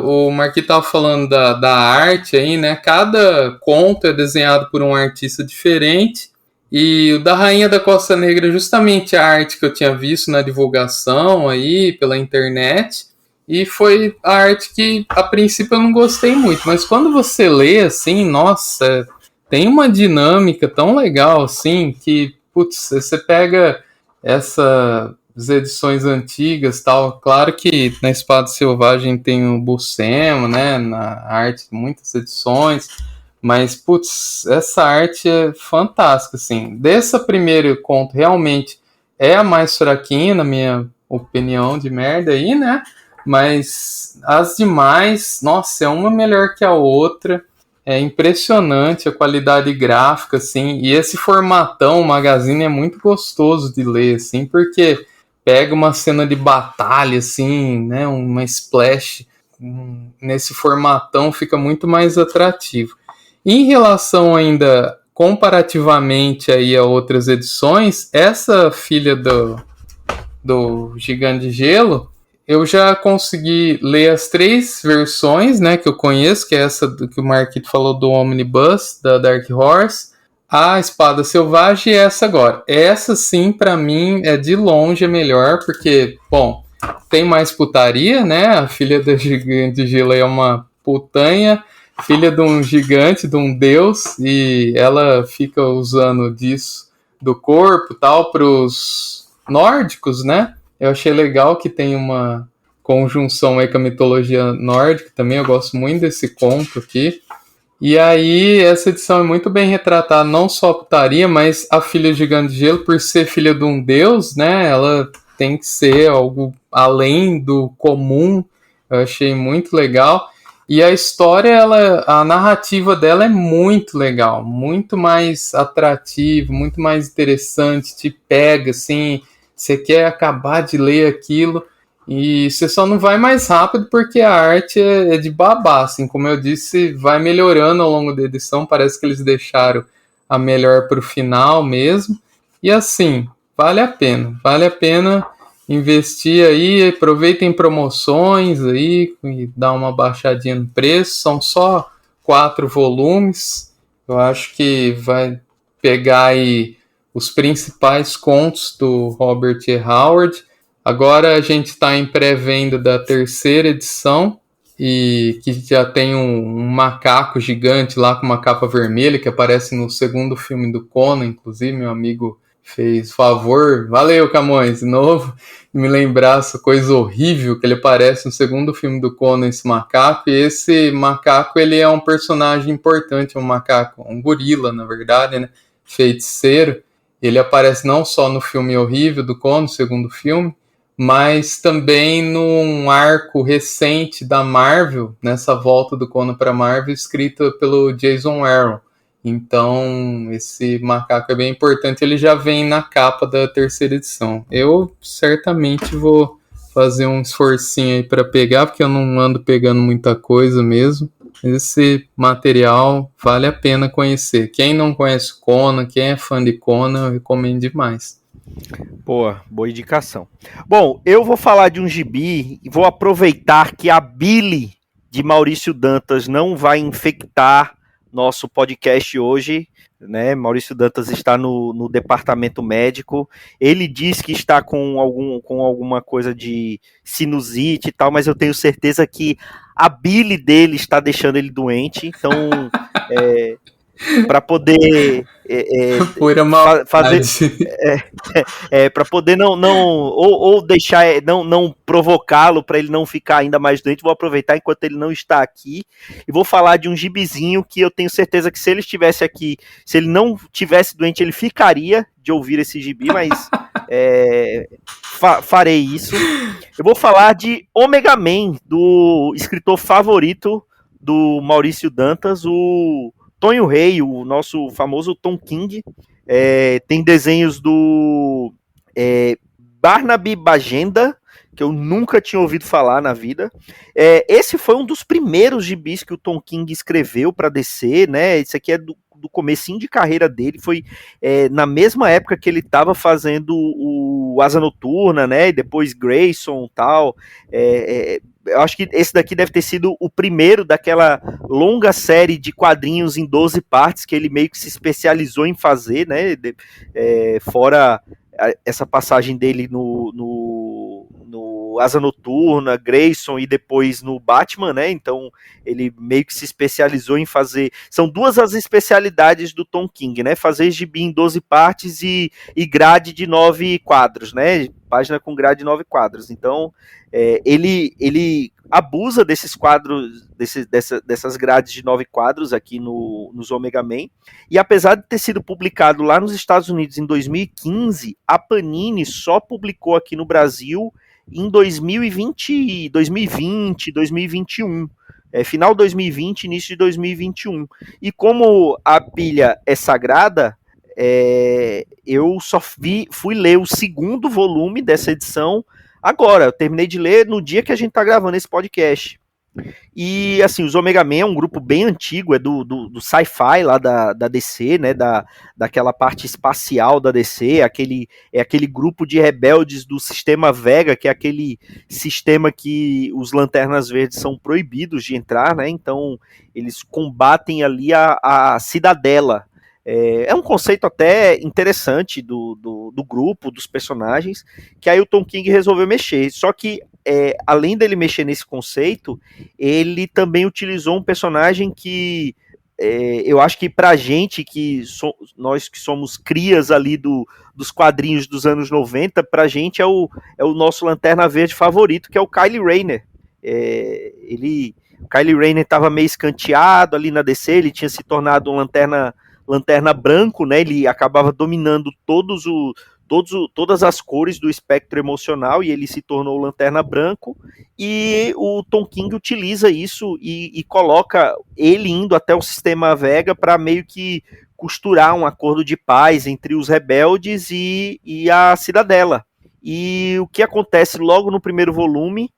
o Marquinhos tava falando da arte aí, né, cada conto é desenhado por um artista diferente, e o da Rainha da Costa Negra é justamente a arte que eu tinha visto na divulgação aí, pela internet, e foi a arte que, a princípio, eu não gostei muito, mas quando você lê, assim, nossa, tem uma dinâmica tão legal, assim, que, putz, você pega essas edições antigas, tal, claro que na Espada Selvagem tem o Buscema, né, na arte, muitas edições, mas, putz, essa arte é fantástica, assim, dessa primeiro conto, realmente, é a mais fraquinha, na minha opinião de merda aí, né, mas as demais, nossa, é uma melhor que a outra, é impressionante a qualidade gráfica, assim, e esse formatão, o Magazine, é muito gostoso de ler, assim, porque pega uma cena de batalha, assim, né, uma splash, nesse formatão fica muito mais atrativo. Em relação ainda, comparativamente aí a outras edições, essa filha do Gigante de Gelo, eu já consegui ler as 3 versões, né, que eu conheço, que é essa que o Marquito falou do Omnibus, da Dark Horse, a Espada Selvagem e essa agora. Essa, sim, pra mim, é de longe a melhor, porque, bom, tem mais putaria, né, a filha da Gigante de Gelo é uma putanha, filha de um gigante, de um deus, e ela fica usando disso do corpo, tal, pros nórdicos, né, eu achei legal que tem uma conjunção aí com a mitologia nórdica também, eu gosto muito desse conto aqui. E aí, essa edição é muito bem retratada, não só a putaria, mas a filha Gigante de Gelo, por ser filha de um deus, né, ela tem que ser algo além do comum, eu achei muito legal. E a história, a narrativa dela é muito legal, muito mais atrativa, muito mais interessante, te pega, assim, você quer acabar de ler aquilo e você só não vai mais rápido porque a arte é de babá, assim, como eu disse, vai melhorando ao longo da edição, parece que eles deixaram a melhor para o final mesmo, e assim, vale a pena, investir aí, aproveitem promoções aí e dá uma baixadinha no preço. São só 4 volumes. Eu acho que vai pegar aí os principais contos do Robert E. Howard. Agora a gente está em pré-venda da 3ª edição, e que já tem um macaco gigante lá com uma capa vermelha, que aparece no 2º filme do Conan, inclusive, meu amigo fez favor, valeu Camões, de novo, me lembrar essa coisa horrível que ele aparece no 2º filme do Conan, esse macaco, e esse macaco, ele é um personagem importante, um macaco, um gorila, na verdade, né, feiticeiro. Ele aparece não só no filme horrível do Conan, no 2º filme, mas também num arco recente da Marvel, nessa volta do Conan para Marvel, escrita pelo Jason Aaron. Então, esse macaco é bem importante, ele já vem na capa da 3ª edição. Eu certamente vou fazer um esforcinho aí para pegar, porque eu não ando pegando muita coisa mesmo. Esse material vale a pena conhecer. Quem não conhece Conan, quem é fã de Conan, eu recomendo demais. Boa indicação. Bom, eu vou falar de um gibi e vou aproveitar que a bile de Maurício Dantas não vai infectar nosso podcast hoje, né? Maurício Dantas está no departamento médico. Ele diz que está com alguma coisa de sinusite e tal, mas eu tenho certeza que a bile dele está deixando ele doente. Então, para poder fazer para poder ou deixar não provocá-lo, para ele não ficar ainda mais doente, vou aproveitar enquanto ele não está aqui e vou falar de um gibizinho que eu tenho certeza que se ele estivesse aqui, se ele não tivesse doente, ele ficaria de ouvir esse gibi, mas farei isso. Eu vou falar de Omega Man, do escritor favorito do Maurício Dantas, o Tonho Rei, o nosso famoso Tom King. Tem desenhos do Barnaby Bagenda, que eu nunca tinha ouvido falar na vida. Esse foi um dos primeiros gibis que o Tom King escreveu para DC, né? Esse aqui é do comecinho de carreira dele, foi na mesma época que ele estava fazendo o Asa Noturna, né? E depois Grayson e tal. Eu acho que esse daqui deve ter sido o primeiro daquela longa série de quadrinhos em 12 partes que ele meio que se especializou em fazer, né? Fora essa passagem dele no Asa Noturna, Grayson e depois no Batman, né? Então ele meio que se especializou em fazer. São duas as especialidades do Tom King, né? Fazer gibi em 12 partes e grade de 9 quadros, né? Página com grade de 9 quadros. Então ele abusa desses quadros, dessas grades de 9 quadros aqui nos Omega Man, e apesar de ter sido publicado lá nos Estados Unidos em 2015, a Panini só publicou aqui no Brasil em 2020, 2021, final 2020, início de 2021, e como a pilha é sagrada, eu só fui ler o 2º volume dessa edição agora. Eu terminei de ler no dia que a gente tá gravando esse podcast. E assim, os Omega Man é um grupo bem antigo, é do sci-fi lá da DC, né? Daquela parte espacial da DC, aquele grupo de rebeldes do sistema Vega, que é aquele sistema que os Lanternas Verdes são proibidos de entrar, né? Então eles combatem ali a Cidadela. É um conceito até interessante do grupo, dos personagens, que aí o Tom King resolveu mexer. Só que, além dele mexer nesse conceito, ele também utilizou um personagem que eu acho que pra gente, nós que somos crias ali dos quadrinhos dos anos 90, pra gente é o nosso Lanterna Verde favorito, que é o Kyle Rayner. O Kyle Rayner estava meio escanteado ali na DC, ele tinha se tornado um Lanterna branco, né? Ele acabava dominando todas as cores do espectro emocional e ele se tornou Lanterna branco, e o Tom King utiliza isso e coloca ele indo até o sistema Vega para meio que costurar um acordo de paz entre os rebeldes e a Cidadela. E o que acontece logo no primeiro volume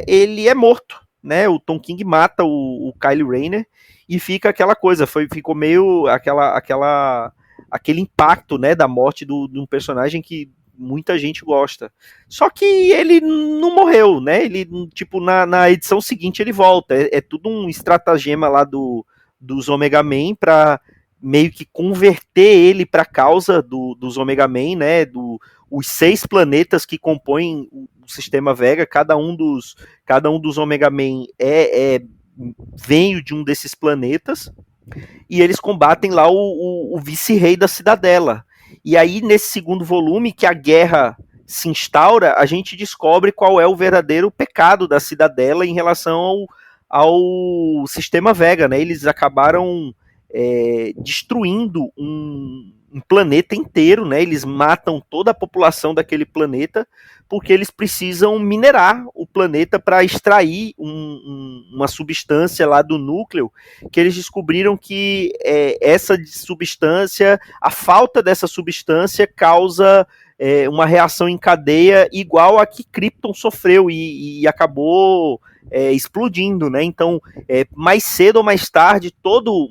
ele é morto, né? O Tom King mata o Kyle Rayner e fica aquela coisa, ficou meio aquele impacto, né, da morte de um personagem que muita gente gosta. Só que ele não morreu, né? Ele, tipo, na edição seguinte ele volta. É tudo um estratagema lá dos Omega Man pra meio que converter ele pra causa dos Omega Man, né? Os 6 planetas que compõem o sistema Vega, cada um dos Omega Man veio de um desses planetas, e eles combatem lá o vice-rei da Cidadela. E aí, nesse segundo volume, que a guerra se instaura, a gente descobre qual é o verdadeiro pecado da Cidadela em relação ao sistema Vega, né? Eles acabaram destruindo um planeta inteiro, né? Eles matam toda a população daquele planeta porque eles precisam minerar o planeta para extrair uma substância lá do núcleo, que eles descobriram que essa substância, a falta dessa substância causa uma reação em cadeia igual a que Krypton sofreu e acabou explodindo, né? Então, mais cedo ou mais tarde, todo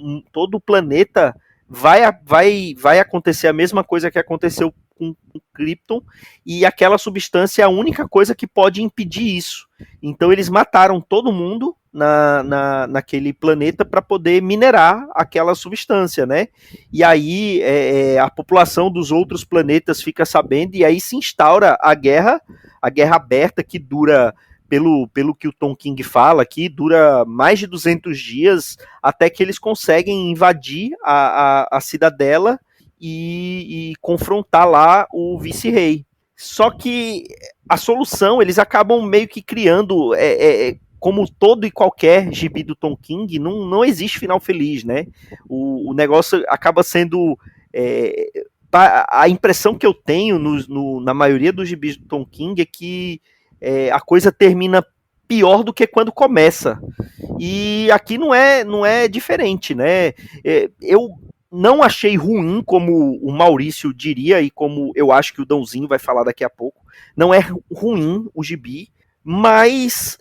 o planeta vai acontecer a mesma coisa que aconteceu com Krypton, e aquela substância é a única coisa que pode impedir isso. Então eles mataram todo mundo naquele planeta para poder minerar aquela substância, né? E aí a população dos outros planetas fica sabendo, e aí se instaura a guerra aberta, que dura, pelo que o Tom King fala aqui, dura mais de 200 dias, até que eles conseguem invadir a Cidadela e confrontar lá o vice-rei. Só que a solução, eles acabam meio que criando, como todo e qualquer gibi do Tom King, não existe final feliz, né? O negócio acaba sendo... a impressão que eu tenho na maioria dos gibis do Tom King é que a coisa termina pior do que quando começa. E aqui não é diferente, né? Eu não achei ruim, como o Maurício diria, e como eu acho que o Dãozinho vai falar daqui a pouco. Não é ruim o gibi, mas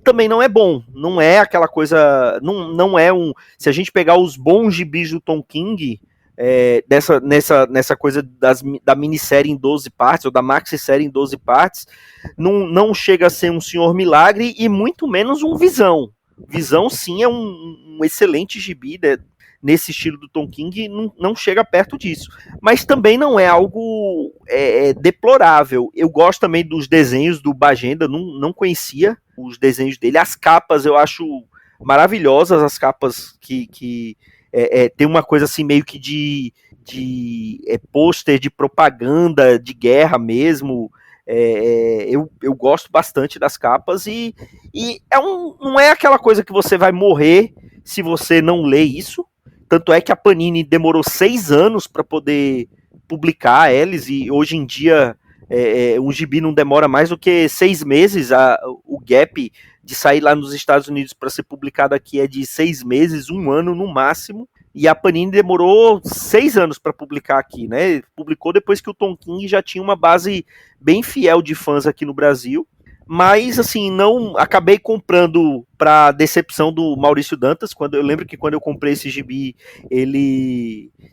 também não é bom. Não é aquela coisa... Não é um... Se a gente pegar os bons gibis do Tom King... nessa coisa da minissérie em 12 partes, ou da maxi-série em 12 partes, não chega a ser um Senhor Milagre, e muito menos um Visão. Visão, sim, é um excelente gibi, né, nesse estilo do Tom King, não chega perto disso. Mas também não é algo deplorável. Eu gosto também dos desenhos do Bagenda, não conhecia os desenhos dele. As capas eu acho maravilhosas, as capas que tem uma coisa assim meio que de pôster de propaganda de guerra mesmo. Eu gosto bastante das capas, e não é aquela coisa que você vai morrer se você não ler isso. Tanto é que a Panini demorou 6 anos para poder publicar eles, e hoje em dia um gibi não demora mais do que 6 meses. O gap de sair lá nos Estados Unidos para ser publicado aqui é de 6 meses, 1 ano no máximo. E a Panini demorou 6 anos para publicar aqui, né? Publicou depois que o Tom King já tinha uma base bem fiel de fãs aqui no Brasil. Mas, assim, não acabei comprando para decepção do Maurício Dantas. Eu lembro que quando eu comprei esse gibi,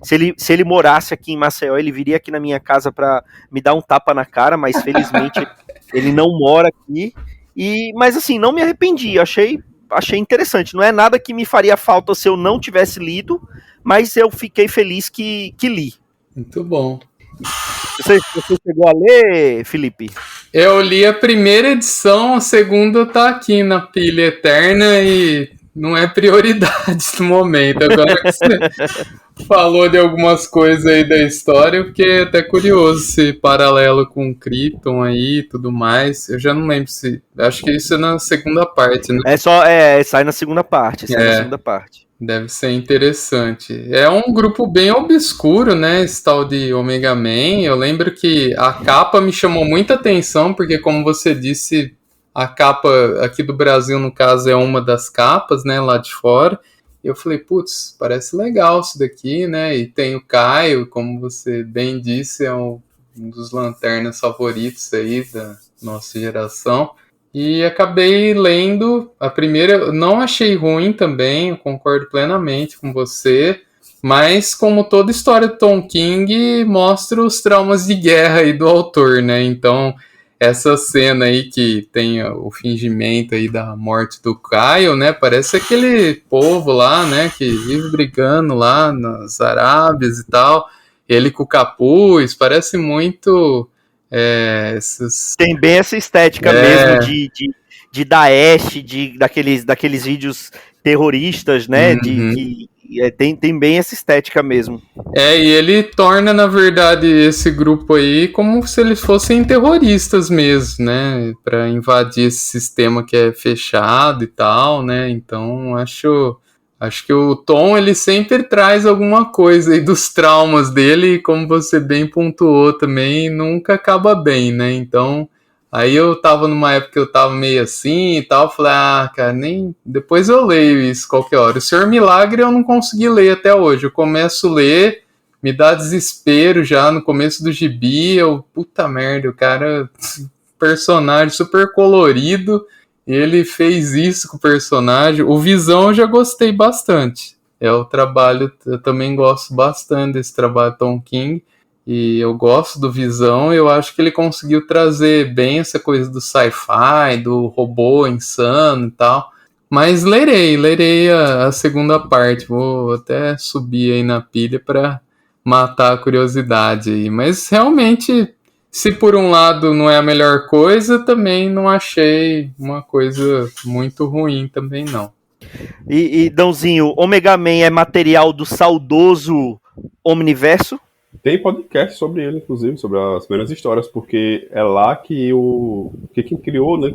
se ele morasse aqui em Maceió, ele viria aqui na minha casa para me dar um tapa na cara, mas felizmente ele não mora aqui. Mas, assim, não me arrependi, achei interessante. Não é nada que me faria falta se eu não tivesse lido, mas eu fiquei feliz que li. Muito bom. Você chegou a ler, Felipe? Eu li a primeira edição, a segunda tá aqui na pilha eterna e não é prioridade no momento. Agora que você falou de algumas coisas aí da história, eu fiquei até curioso esse paralelo com Krypton aí e tudo mais. Eu já não lembro se... Acho que isso é na segunda parte, né? Sai na segunda parte. Deve ser interessante. É um grupo bem obscuro, né? Esse tal de Omega Man. Eu lembro que a capa me chamou muita atenção, porque, como você disse, a capa aqui do Brasil, no caso, é uma das capas, né? Lá de fora. E eu falei, putz, parece legal isso daqui, né? E tem o Caio, como você bem disse, é um dos lanternas favoritos aí da nossa geração. E acabei lendo a primeira, não achei ruim também, eu concordo plenamente com você. Mas, como toda história do Tom King, mostra os traumas de guerra aí do autor, né? Então, essa cena aí que tem o fingimento aí da morte do Kyle, né? Parece aquele povo lá, né? Que vive brigando lá nas Arábias e tal. Ele com o capuz, parece muito... esses... Tem bem essa estética mesmo de Daesh, daqueles vídeos terroristas, né? Uhum. Tem bem essa estética mesmo. E ele torna, na verdade, esse grupo aí como se eles fossem terroristas mesmo, né? Pra invadir esse sistema que é fechado e tal, né? Então, acho que o Tom, ele sempre traz alguma coisa aí dos traumas dele, e como você bem pontuou também, nunca acaba bem, né? Então, aí eu tava numa época que eu tava meio assim e tal, falei, cara, nem... Depois eu leio isso qualquer hora. O Senhor Milagre eu não consegui ler até hoje. Eu começo a ler, me dá desespero já no começo do gibi, puta merda, o cara, personagem super colorido, ele fez isso com o personagem. O Visão eu já gostei bastante. É o trabalho, eu também gosto bastante desse trabalho do Tom King. E eu gosto do Visão, eu acho que ele conseguiu trazer bem essa coisa do sci-fi, do robô insano e tal. Mas lerei a segunda parte, vou até subir aí na pilha para matar a curiosidade aí. Mas realmente, se por um lado não é a melhor coisa, também não achei uma coisa muito ruim também não. E Dãozinho, Omega Man é material do saudoso Omniverso? Tem podcast sobre ele, inclusive, sobre as primeiras histórias, porque é lá que quem criou, né?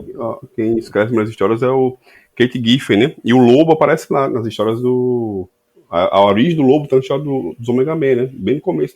Quem escreve as primeiras histórias é o Kate Giffen, né? E o Lobo aparece lá nas histórias do. A origem do Lobo tá na história dos Omega Man, né? Bem no começo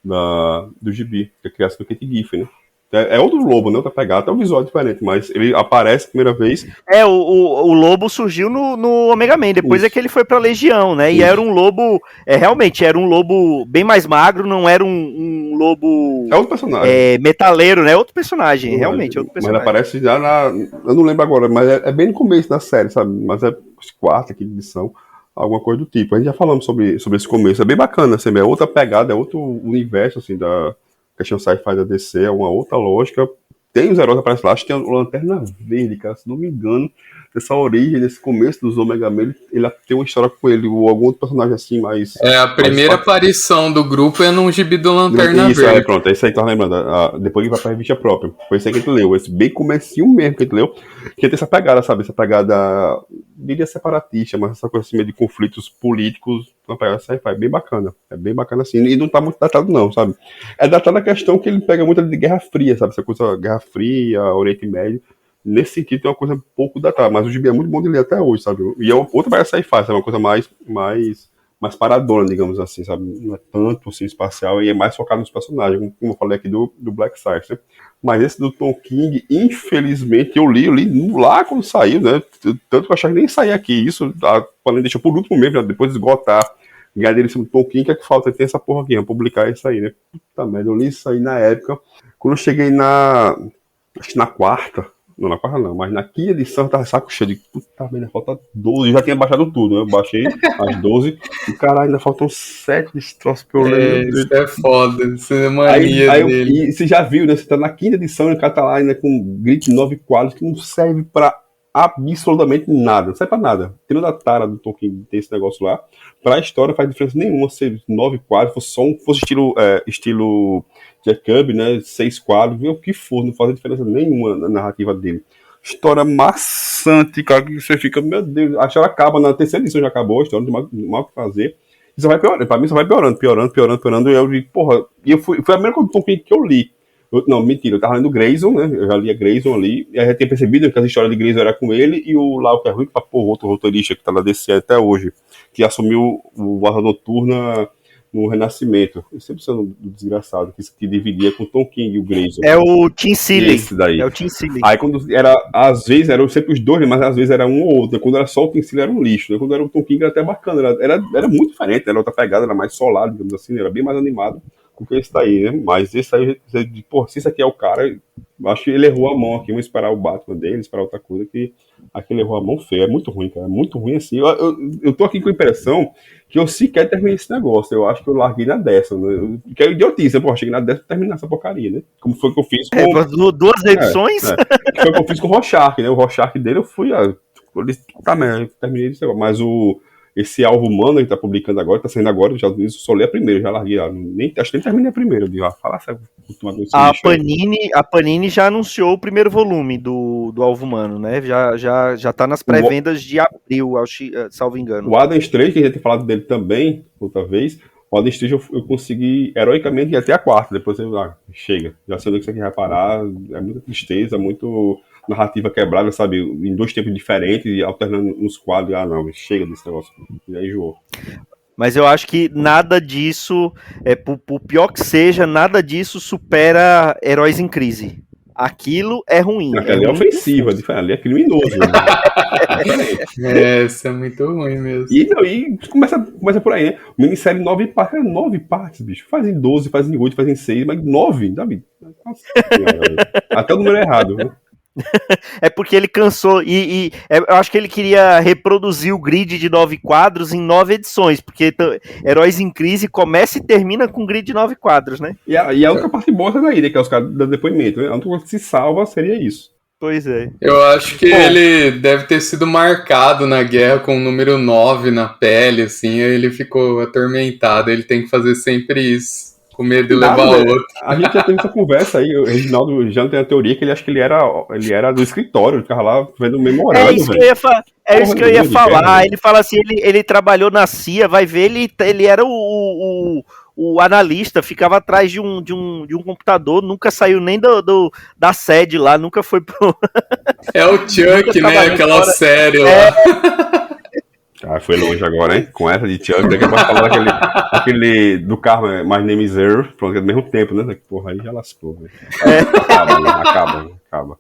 do gibi, que é a criação do Kate Giffen, né? É outro Lobo, né? Outra pegada, até o visual é diferente, mas ele aparece a primeira vez. O Lobo surgiu no Omega Man, depois Isso. é que ele foi pra Legião, né? E Isso. era um lobo, realmente, era um lobo bem mais magro, não era um lobo É outro personagem. metaleiro, né? Outro personagem, realmente, outro Mas personagem. aparece já eu não lembro agora, mas é bem no começo da série, sabe? Mas é quarta, quinta edição, alguma coisa do tipo. A gente já falamos sobre esse começo, é bem bacana, assim, é outra pegada, é outro universo, assim, da questão sci-fi da DC, é uma outra lógica. Tem os heróis que aparecem lá, acho que tem o Lanterna Verde, cara, se não me engano, dessa origem, desse começo dos Omega Man, ele tem uma história com ele, ou algum outro personagem assim, mais... A primeira aparição do grupo é num gibi do Lanterna Isso, Verde. pronto, é isso aí que eu tava lembrando. Depois ele vai pra revista própria. Foi isso aí que a gente leu. Esse bem comecinho mesmo que a gente leu. Que tem essa pegada, sabe? Essa pegada, diria separatista, mas essa coisa assim meio de conflitos políticos, uma pegada sci-fi. Bem bacana. É bem bacana assim. E não tá muito datado, não, sabe? É datado a questão que ele pega muito de Guerra Fria, sabe? Essa coisa, Guerra Fria, Oriente Médio. Nesse sentido, tem uma coisa um pouco datada. Mas o gibi é muito bom de ler até hoje, sabe? E é outra pegada sci-fi, sabe? Uma coisa mais paradona, digamos assim, sabe? Não é tanto assim espacial e é mais focado nos personagens, como eu falei aqui do Black Site, né? Mas esse do Tom King, infelizmente, eu li lá quando saiu, né? Tanto que eu achava que nem saía aqui. Isso, falando, deixa por último mesmo, né? Depois de esgotar, ganhar dele em cima do Tom King, que é que falta? Tem essa porra aqui, publicar isso aí, né? Puta merda, eu li isso aí na época. Quando eu cheguei acho que na quarta, não, na quarta não, mas na quinta edição eu tava saco cheio de puta merda, falta 12, eu já tinha baixado tudo, né? Eu baixei as 12 e caralho, ainda faltam 7 destroços pra eu ler. Isso é foda, isso é mania dele. E você já viu, né? Você tá na quinta edição e o cara tá lá ainda com grid 9 quadros que não serve pra absolutamente nada, não serve pra nada. Tendo da tara do Tolkien ter esse negócio lá, pra história faz diferença nenhuma ser 9 quadros, fosse estilo Jack Kirby, né? 6 quadros, vê o que for, não faz diferença nenhuma na narrativa dele. História maçante, cara, que você fica, meu Deus, a história acaba, na terceira edição já acabou, a história não tem mal o que fazer. Isso vai piorando, pra mim só vai piorando, e eu digo, porra, foi a primeira coisa que eu li. Não, mentira, eu tava lendo Grayson, né? Eu já lia Grayson ali, e aí eu tinha percebido que as histórias de Grayson era com ele e o Lau, que é ruim, pra porra, outro roteirista que tá na DC até hoje, que assumiu o Asa Noturna no Renascimento. Eu sempre sendo desgraçado, que dividia com o Tom King e o Grayson. É o Tim Seeley. Esse daí. É o Tim Seeley. Aí quando às vezes eram sempre os dois, mas às vezes era um ou outro. Quando era só o Tim Seeley era um lixo, né? Quando era o Tom King era até bacana, era muito diferente, era outra pegada, era mais solar, digamos assim, era bem mais animado do que esse daí, né? Mas esse aí, porra, se esse aqui é o cara, Acho que ele errou a mão aqui. Vamos esperar o Batman dele, esperar outra coisa, que aqui ele errou a mão feio. É muito ruim, cara. É muito ruim assim. Eu tô aqui com a impressão que eu sequer terminei esse negócio. Eu acho que eu larguei na 10ª, né? Que é idiotice, pô. Cheguei na 10ª pra terminar essa porcaria, né? Como foi que eu fiz com... Duas edições? Que foi o que eu fiz com o Rorschach, né? O Rorschach dele eu fui... Tá, eu terminei esse negócio. Mas esse Alvo Humano que tá publicando agora, tá saindo agora, já só li a primeira, já larguei. Acho que nem terminei a primeira. Eu digo, fala essa a Panini já anunciou o primeiro volume do Alvo Humano, né? Já tá nas pré-vendas de abril, salvo engano. O Adam Strange, que a gente tem falado dele também, outra vez, o Adam Strange eu consegui heroicamente ir até a 4ª, depois chega, já sei onde que isso aqui vai parar, é muita tristeza, muito narrativa quebrada, sabe, em 2 tempos diferentes, e alternando nos quadros, não, chega desse negócio, e aí enjoou. Mas eu acho que nada disso, por pior que seja, nada disso supera Heróis em Crise. Aquilo é ruim. Aquilo é ofensiva, ali é criminoso. Né? Isso é muito ruim mesmo. E começa por aí, né? Minissérie 9 partes, 9 partes, bicho. Fazem 12, fazem 8, fazem 6, mas 9, sabe? Nossa, até o número é errado, né? É porque ele cansou eu acho que ele queria reproduzir o grid de 9 quadros em 9 edições, porque Heróis em Crise começa e termina com um grid de 9 quadros, né? E a outra parte boa é daí, né, que é os caras dando depoimento, né? A única coisa que se salva seria isso. Pois é. Eu acho que ele deve ter sido marcado na guerra com o número 9 na pele, assim, aí ele ficou atormentado, ele tem que fazer sempre isso. Com medo de levar outro. A gente já teve essa conversa aí, o Reginaldo já tem a teoria que ele acha que ele era do escritório, ele ficava lá vendo o memorando. É isso que eu ia falar. Ele fala assim, ele trabalhou na CIA, vai ver, ele era o analista, ficava atrás de um computador, nunca saiu nem da sede lá, nunca foi pro... É o Chuck, né? Aquela série lá. Foi longe agora, hein? Com essa de Chuck, daqui a pouco falar aquele do carro, My Name is Earl, pronto, ao mesmo tempo, né? Porra, aí já lascou, velho. Acaba.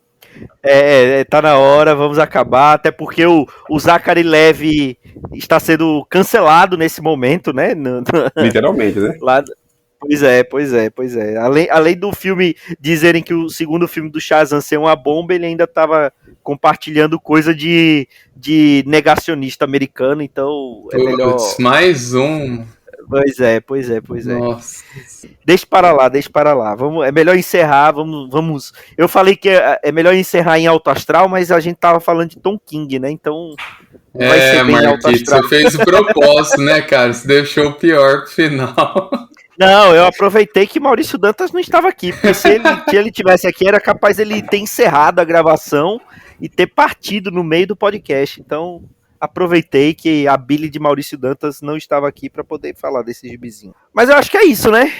Tá na hora, vamos acabar, até porque o Zachary Levi está sendo cancelado nesse momento, né? Literalmente, né? Pois é. Além do filme dizerem que o segundo filme do Shazam ser uma bomba, ele ainda estava compartilhando coisa de negacionista americano, então é melhor... Mais um... Pois é. Nossa. Deixa para lá. É melhor encerrar, vamos... Eu falei que é melhor encerrar em Alto Astral, mas a gente tava falando de Tom King, né? Então... vai ser bem Alto Astral. Você fez o propósito, né, cara? Você deixou o pior pro final. Não, eu aproveitei que Maurício Dantas não estava aqui, porque se ele tivesse aqui, era capaz ele ter encerrado a gravação e ter partido no meio do podcast. Então, aproveitei que a Billy de Maurício Dantas não estava aqui para poder falar desse gibizinho. Mas eu acho que é isso, né?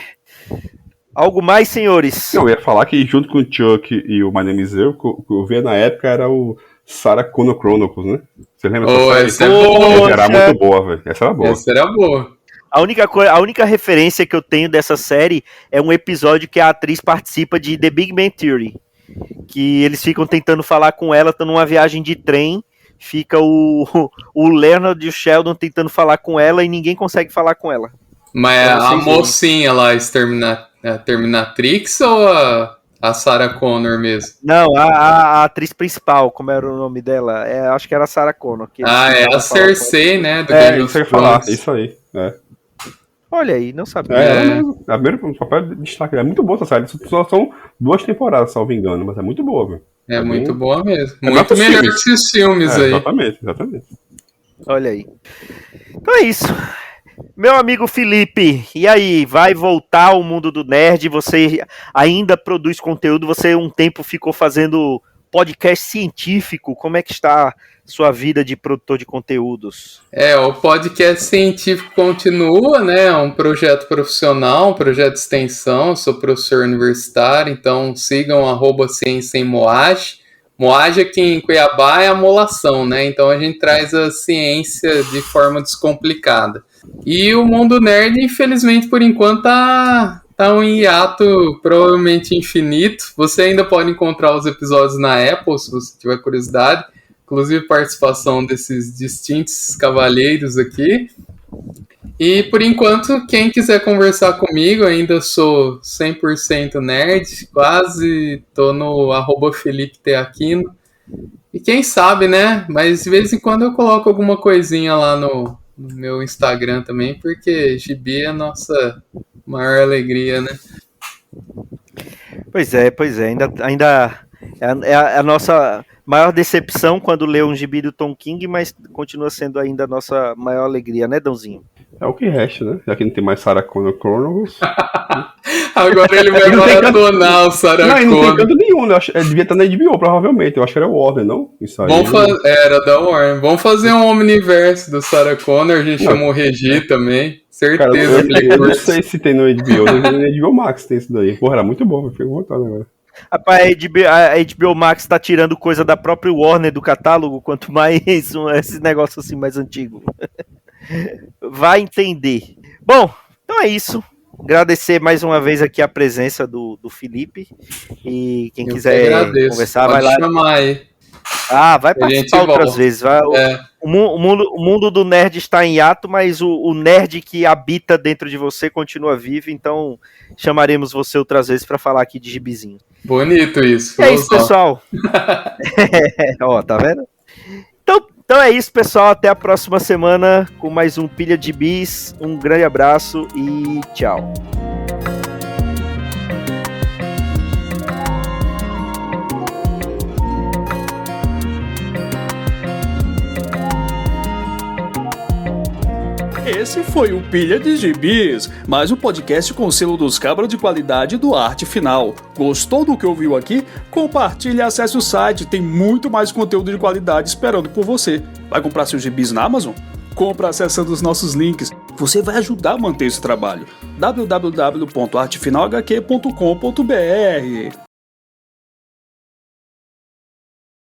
Algo mais, senhores? Eu ia falar que junto com o Chuck e o My Name is Earl, o que eu via na época era o Sarah Connor Chronicles, né? Você lembra dessa série? Essa era muito boa, velho. Essa era boa. A única referência que eu tenho dessa série é um episódio que a atriz participa de The Big Bang Theory. Que eles ficam tentando falar com ela, estão numa viagem de trem, fica o Leonard e o Sheldon tentando falar com ela e ninguém consegue falar com ela. Mas a mocinha lá, a Terminatrix ou a Sarah Connor mesmo? Não, a atriz principal, como era o nome dela? Acho que era a Sarah Connor. É a Cersei, né? Do Game of Thrones. Isso aí, Olha aí, não sabia. A primeira papel de destaque é muito boa essa série. Só são 2 temporadas, salvo engano, mas é muito boa, velho. É muito boa mesmo. Muito melhor que esses filmes aí. Exatamente. Olha aí. Então é isso. Meu amigo Felipe, e aí? Vai voltar ao mundo do nerd? Você ainda produz conteúdo? Você um tempo ficou fazendo podcast científico. Como é que está sua vida de produtor de conteúdos? O podcast científico continua, né? É um projeto profissional, um projeto de extensão. Eu sou professor universitário, então sigam @ciência em Moage. Moage aqui em Cuiabá é a molação, né? Então a gente traz a ciência de forma descomplicada. E o mundo nerd, infelizmente, por enquanto tá um hiato provavelmente infinito. Você ainda pode encontrar os episódios na Apple, se você tiver curiosidade. Inclusive participação desses distintos cavalheiros aqui. E por enquanto, quem quiser conversar comigo, ainda sou 100% nerd, quase tô no @FelipeTAquino. E quem sabe, né? Mas de vez em quando eu coloco alguma coisinha lá no meu Instagram também, porque gibi é a nossa maior alegria, né? Pois é. Ainda é a nossa maior decepção quando lê um gibi do Tom King, mas continua sendo ainda a nossa maior alegria, né, Dãozinho? É o que resta, né? Já que não tem mais Sarah Connor Chronicles. Agora ele vai maratonar o Sarah Não, ele não tem Connor. canto nenhum, né? Ele devia estar na HBO, provavelmente. Eu acho que era o Warner, não? Isso aí. Era da Warner. Vamos fazer um Omniverse do Sarah Connor, a gente Não. chama o Regi também. Cara, Certeza que ele eu não curte. sei se tem no HBO. Eu tenho no HBO Max, tem isso daí. Porra, era muito bom, eu fiquei com vontade agora. Rapaz, a HBO Max tá tirando coisa da própria Warner do catálogo, quanto mais esse negócio assim mais antigo. Vai entender. Bom, então é isso. Agradecer mais uma vez aqui a presença do Felipe. E quem Eu quiser que agradeço. conversar, Pode vai lá. chamar aí. Vai A gente participar outras volta. vezes. O mundo do nerd está em hiato, mas o nerd que habita dentro de você continua vivo, então chamaremos você outras vezes para falar aqui de gibizinho. Bonito isso. É isso, pessoal. Ó, tá vendo? Então é isso, pessoal. Até a próxima semana com mais um Pilha de Bis. Um grande abraço e tchau. Esse foi o Pilha de Gibis, mais um podcast com o selo dos cabras de qualidade do Arte Final. Gostou do que ouviu aqui? Compartilhe e acesse o site, tem muito mais conteúdo de qualidade esperando por você. Vai comprar seus gibis na Amazon? Compra acessando os nossos links. Você vai ajudar a manter esse trabalho. www.artefinalhq.com.br